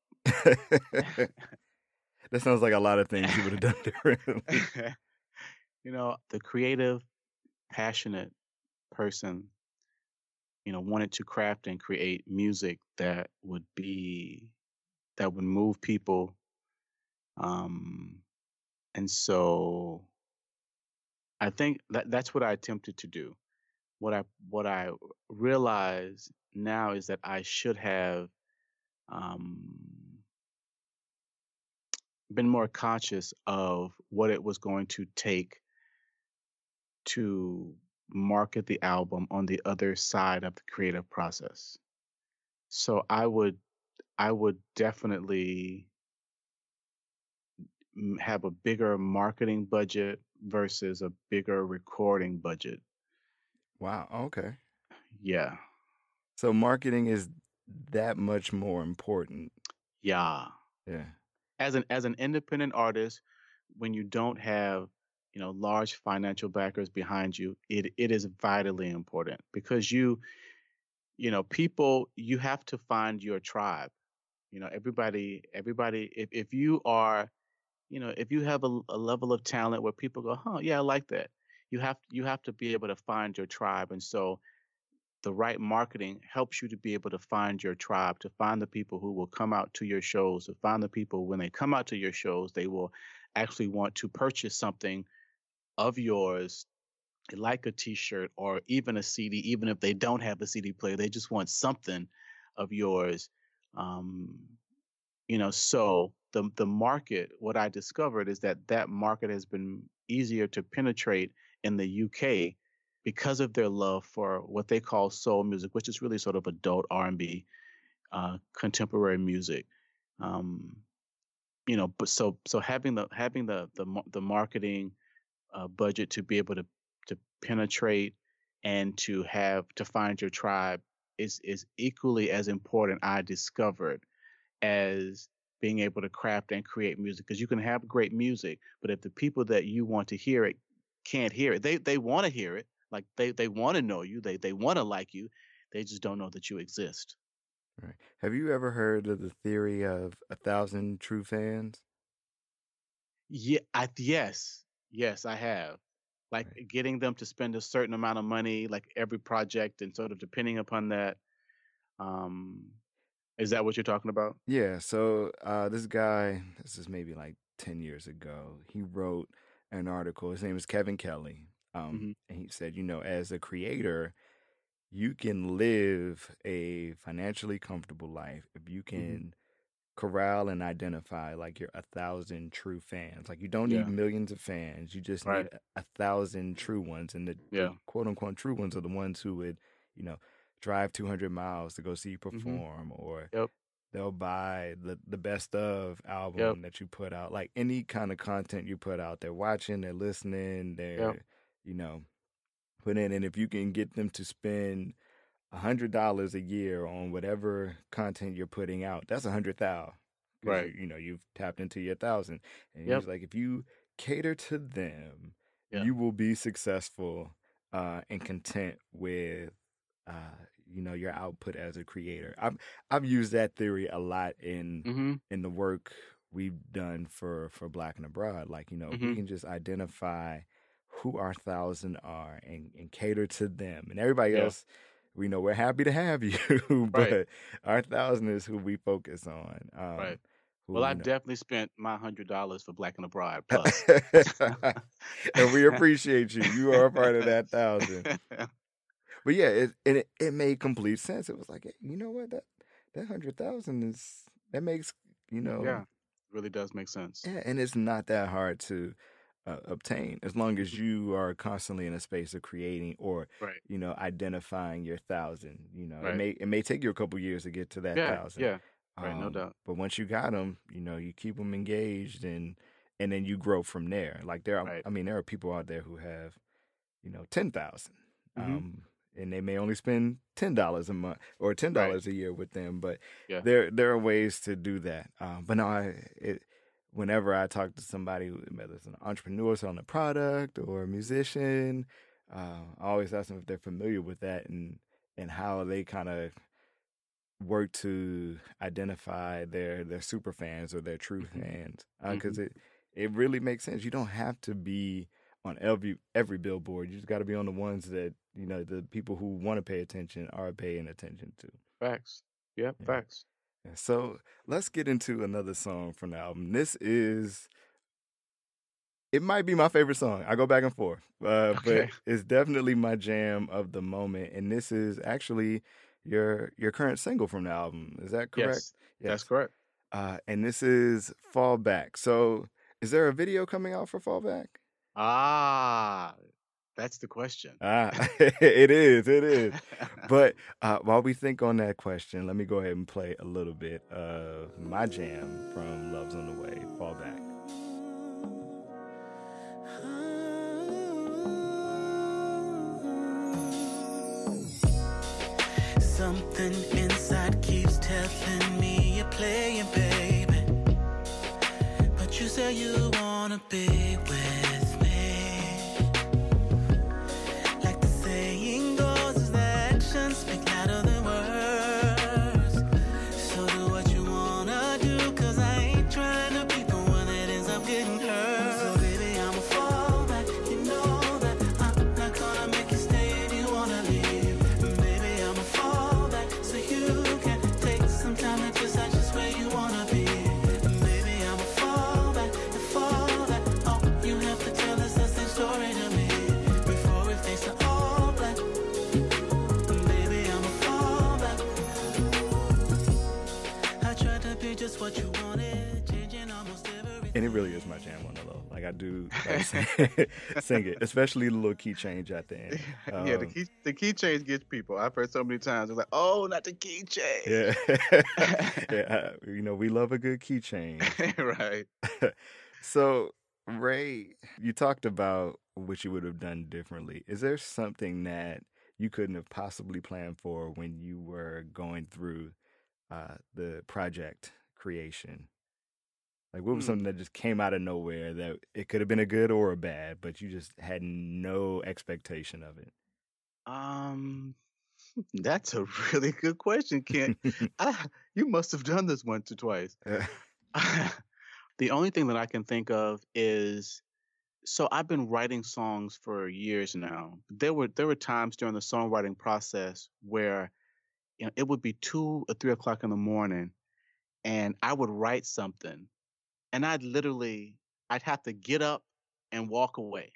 Speaker 1: That sounds like a lot of things you would have done differently.
Speaker 2: The creative, passionate person, wanted to craft and create music that would move people. And so I think that's what I attempted to do. What I realize now is that I should have um, been more conscious of what it was going to take to market the album on the other side of the creative process. So I would definitely have a bigger marketing budget versus a bigger recording budget.
Speaker 1: Wow. Okay.
Speaker 2: Yeah.
Speaker 1: So marketing is that much more important.
Speaker 2: Yeah.
Speaker 1: Yeah.
Speaker 2: As an independent artist, when you don't have, large financial backers behind you, it is vitally important because people, you have to find your tribe. Everybody, if you are, if you have a level of talent where people go, huh, yeah, I like that. You have to be able to find your tribe. And so the right marketing helps you to be able to find your tribe, to find the people who will come out to your shows, to find the people when they come out to your shows, they will actually want to purchase something of yours, like a T-shirt or even a CD, even if they don't have a CD player, they just want something of yours. Um, so the market, what I discovered is that market has been easier to penetrate in the UK because of their love for what they call soul music, which is really sort of adult R&B, contemporary music. Um, but so having the marketing budget to be able to penetrate and to find your tribe is equally as important, I discovered, as being able to craft and create music. Because you can have great music, but if the people that you want to hear it can't hear it, they want to hear it. Like they want to know you, they want to like you, they just don't know that you exist.
Speaker 1: Right. Have you ever heard of the theory of 1,000 true fans?
Speaker 2: Yeah, yes, I have. Like
Speaker 1: Right.
Speaker 2: getting them to spend a certain amount of money, like every project, and sort of depending upon that. Um, Is that what you're talking about?
Speaker 1: Yeah, so this guy, this is maybe like 10 years ago, he wrote an article. His name is Kevin Kelly.
Speaker 2: Hmm.
Speaker 1: And he said, as a creator, you can live a financially comfortable life if you
Speaker 2: Hmm.
Speaker 1: can corral and identify like your 1,000 true fans. Like you don't need
Speaker 2: Yeah.
Speaker 1: millions of fans. You just need
Speaker 2: Right.
Speaker 1: 1,000 true ones. And the
Speaker 2: Yeah.
Speaker 1: quote unquote true ones are the ones who would, you know, drive 200 miles to go see you
Speaker 2: Hmm.
Speaker 1: perform, or
Speaker 2: Yep.
Speaker 1: they'll buy the best of
Speaker 2: Yep.
Speaker 1: album that you put out. Like any kind of content you put out, they're watching, they're listening,
Speaker 2: Yep.
Speaker 1: they're, put in. And if you can get them to spend $100 a year on whatever content you're putting out, that's 100,000, because
Speaker 2: Right.
Speaker 1: you've tapped into your 1,000. And
Speaker 2: Yep.
Speaker 1: he's like, if you cater to them,
Speaker 2: Yeah.
Speaker 1: you will be successful and content with your output as a creator. I've used that theory a lot
Speaker 2: Hmm.
Speaker 1: in the work we've done for Black and Abroad. Like, if we
Speaker 2: Hmm.
Speaker 1: can just identify who our 1,000 are and cater to them, and everybody
Speaker 2: Yeah.
Speaker 1: else, we're happy to have you,
Speaker 2: Right.
Speaker 1: but our 1,000 is who we focus on.
Speaker 2: Right.
Speaker 1: Who
Speaker 2: Well, I've definitely spent my $100 for Black and Abroad plus.
Speaker 1: and we appreciate you. You are a part of that 1,000. But yeah, it made complete sense. It was like, hey, you know what, that 100,000 makes
Speaker 2: Yeah. Really does make sense.
Speaker 1: yeah, and it's not that hard to obtain, as long as you are constantly in a space of creating, or
Speaker 2: Right.
Speaker 1: identifying your 1,000.
Speaker 2: Right.
Speaker 1: It may take you a couple years to get to that
Speaker 2: Yeah.
Speaker 1: 1,000.
Speaker 2: Yeah. Right. No doubt.
Speaker 1: But once you got them, you keep them engaged, and then you grow from there. Like
Speaker 2: Right.
Speaker 1: there are people out there who have 10,000.
Speaker 2: Hmm.
Speaker 1: And they may only spend $10 a month or $10
Speaker 2: Right.
Speaker 1: a year with them, but
Speaker 2: Yeah.
Speaker 1: there are ways to do that. But no, whenever I talk to somebody, whether it's an entrepreneur selling a product or a musician, I always ask them if they're familiar with that, and how they kind of work to identify their super fans or their true
Speaker 2: Hmm.
Speaker 1: fans,
Speaker 2: Hmm.
Speaker 1: because it really makes sense. You don't have to be on every billboard. You just got to be on the ones that the people who want to pay attention are paying attention to.
Speaker 2: Facts. Yep.
Speaker 1: Yeah.
Speaker 2: Facts.
Speaker 1: Yeah. So let's get into another song from the album. It might be my favorite song. I go back and forth, but
Speaker 2: Okay.
Speaker 1: it's definitely my jam of the moment. And this is actually your current single from the album. Is that correct?
Speaker 2: Yes. That's correct.
Speaker 1: And this is Fall Back. So is there a video coming out for Fall Back?
Speaker 2: Ah, that's the question.
Speaker 1: It is. But while we think on that question, let me go ahead and play a little bit of my jam from Love's on the Way, Fall Back.
Speaker 3: Something inside keeps telling me you're playing, baby. But you say you wanna be with me. Like the saying goes, is that actions speak louder than words. So do what you wanna do, 'cause I ain't trying to be the one that ends up getting hurt. So baby, I'ma fall back, you know that I'm not gonna make you stay if you wanna leave. And baby, I'ma fall back so you can take some time to decide just where you wanna be. And baby, I'ma fall back. Oh, you have to tell us the same story to me before we face the all black. And baby, I'ma fall back. I tried to be just what you wanted, changing almost everything.
Speaker 1: And it really is my jam on the low. Like I do like, sing it, especially the little key change at the end.
Speaker 2: Yeah, the key change gets people. I've heard so many times. They're like, "Oh, not the key change."
Speaker 1: Yeah. Yeah, we love a good key change.
Speaker 2: Right.
Speaker 1: So, Ray, you talked about what you would have done differently. Is there something that you couldn't have possibly planned for when you were going through the project creation? Like, what was something that just came out of nowhere that it could have been a good or a bad, but you just had no expectation of it?
Speaker 2: That's a really good question, Kent. You must have done this once or twice. The only thing that I can think of is, so I've been writing songs for years now. There were times during the songwriting process where it would be 2 or 3 o'clock in the morning, and I would write something, and I'd have to get up and walk away.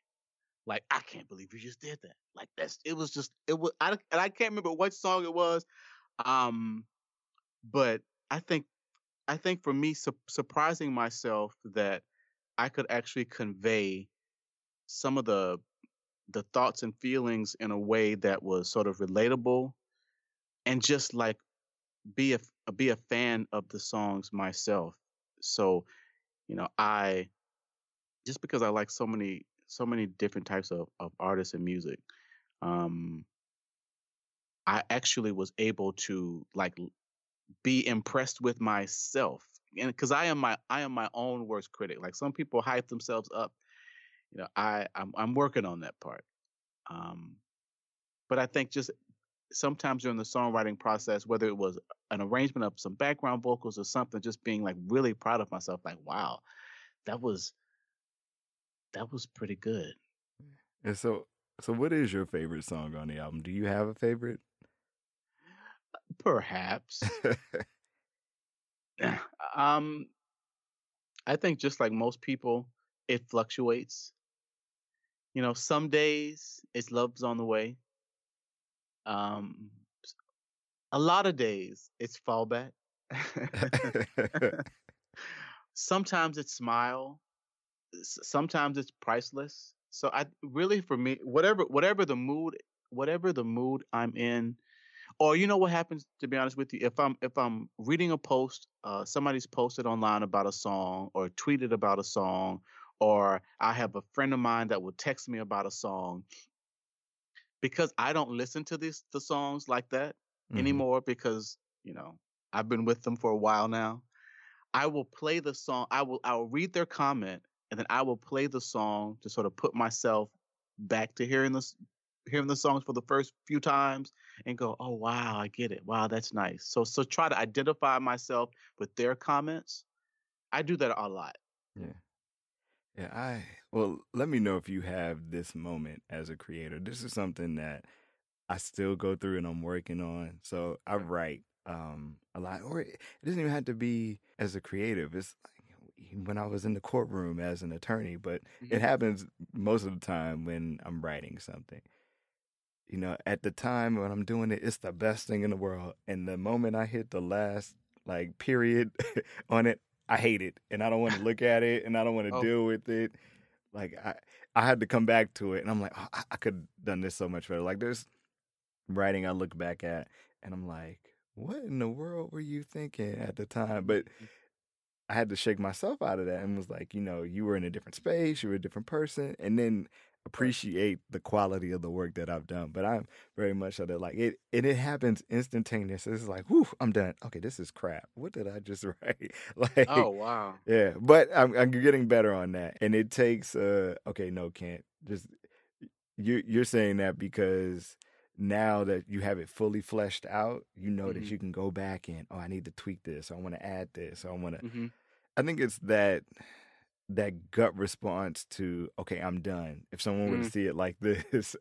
Speaker 2: Like, I can't believe you just did that. Like, and I can't remember what song it was. Um, but I think for me, surprising myself that I could actually convey some of the thoughts and feelings in a way that was sort of relatable, and just like be a fan of the songs myself. So, I just because I like so many different types of artists and music, um, I actually was able to like be impressed with myself. And because I am my own worst critic. Like, some people hype themselves up. I'm working on that part. Um, but I think just sometimes during the songwriting process, whether it was an arrangement of some background vocals or something, just being like really proud of myself, like, wow, that was pretty good.
Speaker 1: And so what is your favorite song on the album? Do you have a favorite?
Speaker 2: Perhaps. um, I think just like most people, it fluctuates. Some days it's Love's on the Way. Um, a lot of days it's Fallback. Sometimes it's Smile. Sometimes it's Priceless. So I really, for me, whatever the mood I'm in, or what happens, to be honest with you, if I'm reading a post, somebody's posted online about a song or tweeted about a song, or I have a friend of mine that will text me about a song, because I don't listen to the songs like that anymore, because I've been with them for a while now. I will play the song. I will read their comment, and then I will play the song to sort of put myself back to hearing the songs for the first few times, and go, oh wow, I get it. Wow, that's nice. So try to identify myself with their comments. I do that a lot.
Speaker 1: Yeah. Yeah, well, let me know if you have this moment as a creator. This is something that I still go through and I'm working on. So I write a lot, or it doesn't even have to be as a creative. It's like when I was in the courtroom as an attorney, but it happens most of the time when I'm writing something. At the time when I'm doing it, it's the best thing in the world. And the moment I hit the last like period on it, I hate it, and I don't want to look at it, and I don't want to deal with it. Like I had to come back to it, and I'm like, oh, I could have done this so much better. Like, there's writing I look back at, and I'm like, what in the world were you thinking at the time? But I had to shake myself out of that and was like, you were in a different space, you were a different person, and then appreciate the quality of the work that I've done. But I'm very much of that, like, it happens instantaneous. It's like, whew, I'm done. Okay, this is crap. What did I just write? Like,
Speaker 2: oh wow.
Speaker 1: Yeah, but I'm getting better on that. And it takes okay, no, Kent. Just you're saying that because now that you have it fully fleshed out, that you can go back and, I need to tweak this, or I want to add this, or I want to. I think it's that gut response to, okay, I'm done. If someone were to see it like this,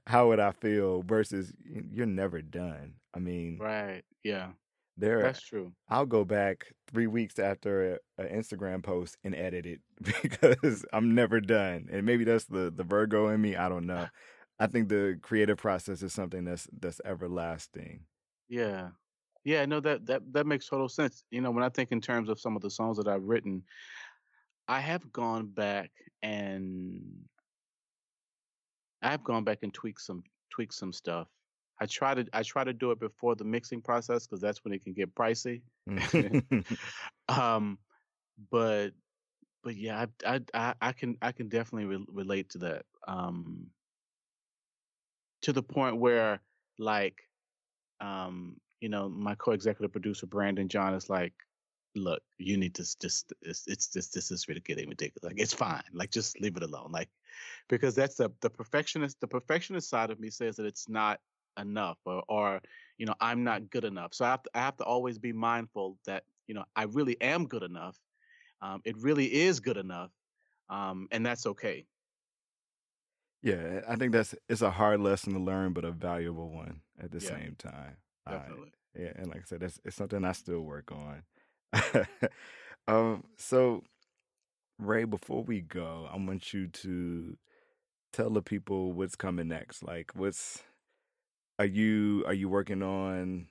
Speaker 1: how would I feel? Versus, you're never done. I mean,
Speaker 2: right? Yeah,
Speaker 1: that's
Speaker 2: true.
Speaker 1: I'll go back 3 weeks after an Instagram post and edit it because I'm never done. And maybe that's the Virgo in me. I don't know. I think the creative process is something that's everlasting.
Speaker 2: Yeah. Yeah, no, that makes total sense. When I think in terms of some of the songs that I've written, I have gone back and tweaked some stuff. I try to do it before the mixing process, because that's when it can get pricey. But yeah, I can definitely relate to that. To the point where, like, my co-executive producer Brandon John is like, look, you need to just this is really getting ridiculous. Like, it's fine. Like, just leave it alone. Like, because that's the perfectionist side of me says that it's not enough, or I'm not good enough. So I have to always be mindful that I really am good enough. It really is good enough, and that's okay.
Speaker 1: Yeah, I think it's a hard lesson to learn, but a valuable one at the same time.
Speaker 2: Definitely.
Speaker 1: Yeah, and like I said, it's something I still work on. So Ray, before we go, I want you to tell the people what's coming next. Like, what's are you working on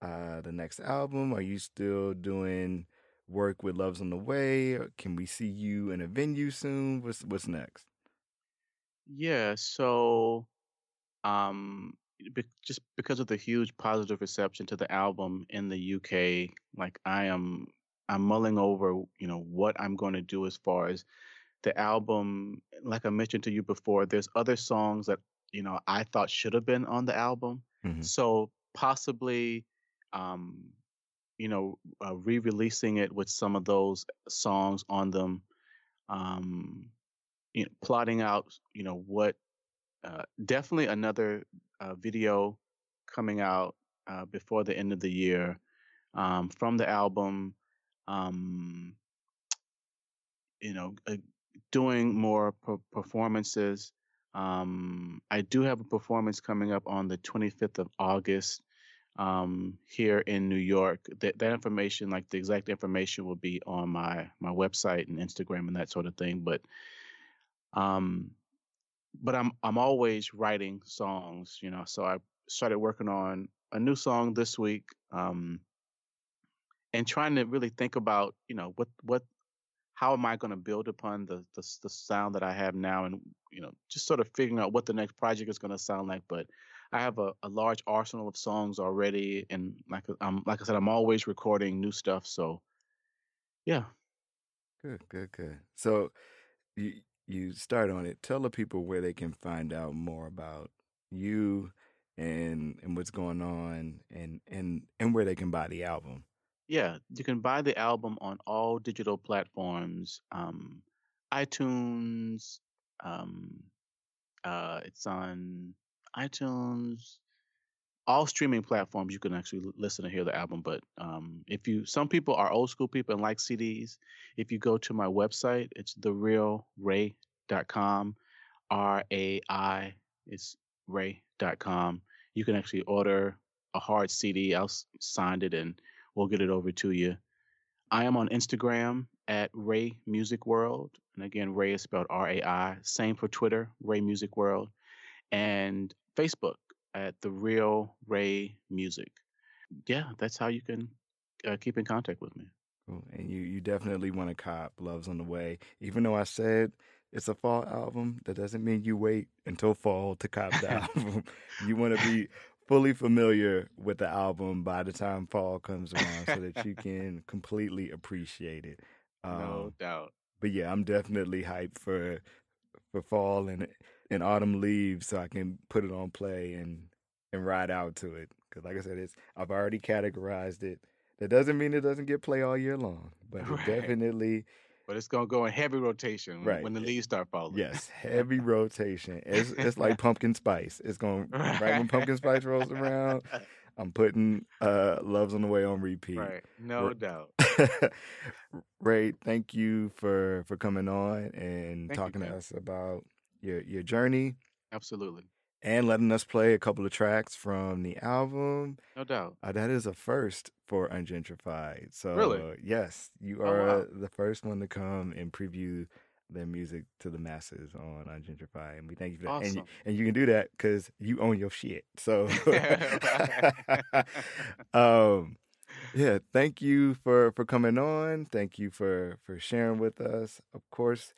Speaker 1: the next album? Are you still doing work with Love's on the Way? Or can we see you in a venue soon? What's next?
Speaker 2: Yeah, so just because of the huge positive reception to the album in the UK, like I'm mulling over, what I'm going to do as far as the album. Like I mentioned to you before, there's other songs that, I thought should have been on the album.
Speaker 1: Hmm.
Speaker 2: So possibly, um, re-releasing it with some of those songs on them, um, plotting out, what definitely another video coming out before the end of the year from the album. Um, you know, doing more performances. I do have a performance coming up on the 25th of August here in New York. That information, like the exact information, will be on my website and Instagram and that sort of thing. Um, but I'm always writing songs, So I started working on a new song this week, and trying to really think about, what how am I going to build upon the sound that I have now, and just sort of figuring out what the next project is going to sound like. But I have a large arsenal of songs already, and like I said, I'm always recording new stuff. So yeah.
Speaker 1: Good. So you you start on it. Tell the people where they can find out more about you and what's going on and where they can buy the album.
Speaker 2: Yeah, you can buy the album on all digital platforms, iTunes. Um, it's on iTunes, all streaming platforms. You can actually listen and hear the album. But some people are old school people and like CDs. If you go to my website, it's therealray.com. RAI is ray.com. You can actually order a hard CD. I'll sign it and we'll get it over to you. I am on Instagram at Ray Music World. And again, Ray is spelled RAI. Same for Twitter, Ray Music World. And Facebook at The Real Ray Music. Yeah, that's how you can keep in contact with me.
Speaker 1: Cool. And you definitely want to cop Love's on the Way. Even though I said it's a fall album, that doesn't mean you wait until fall to cop the album. You want to be fully familiar with the album by the time fall comes around so that you can completely appreciate it.
Speaker 2: No doubt.
Speaker 1: But yeah, I'm definitely hyped for fall and autumn leaves so I can put it on play and ride out to it. Because like I said, I've already categorized it. That doesn't mean it doesn't get play all year long, but it definitely.
Speaker 2: But it's gonna go in heavy rotation when the leaves start falling.
Speaker 1: Yes, heavy rotation. It's like pumpkin spice. It's going right when pumpkin spice rolls around. I'm putting Love's on the Way on repeat.
Speaker 2: Right, no doubt.
Speaker 1: Ray, thank you for coming on and talking to us about your journey.
Speaker 2: Absolutely.
Speaker 1: And letting us play a couple of tracks from the album.
Speaker 2: No doubt.
Speaker 1: That is a first for Ungentrified. So,
Speaker 2: really?
Speaker 1: Yes, you are the first one to come and preview their music to the masses on Ungentrified. And we thank you for that.
Speaker 2: Awesome.
Speaker 1: And you can do that because you own your shit. So, yeah, thank you for coming on. Thank you for sharing with us. Of course,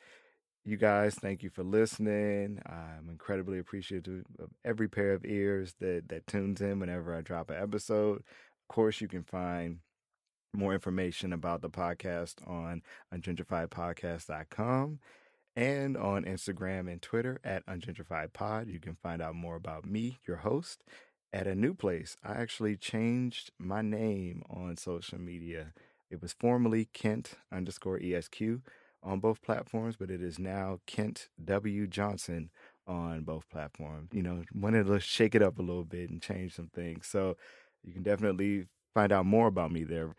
Speaker 1: you guys, thank you for listening. I'm incredibly appreciative of every pair of ears that tunes in whenever I drop an episode. Of course, you can find more information about the podcast on ungentrifiedpodcast.com and on Instagram and Twitter at ungentrifiedpod. You can find out more about me, your host, at a new place. I actually changed my name on social media. It was formerly Kent_ESQ on both platforms, but it is now Kent W. Johnson on both platforms. Wanted to shake it up a little bit and change some things. So you can definitely find out more about me there.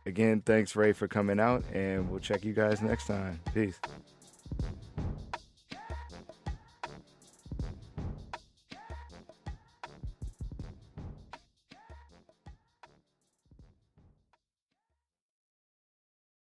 Speaker 1: Again, thanks, Ray, for coming out, and we'll check you guys next time. Peace.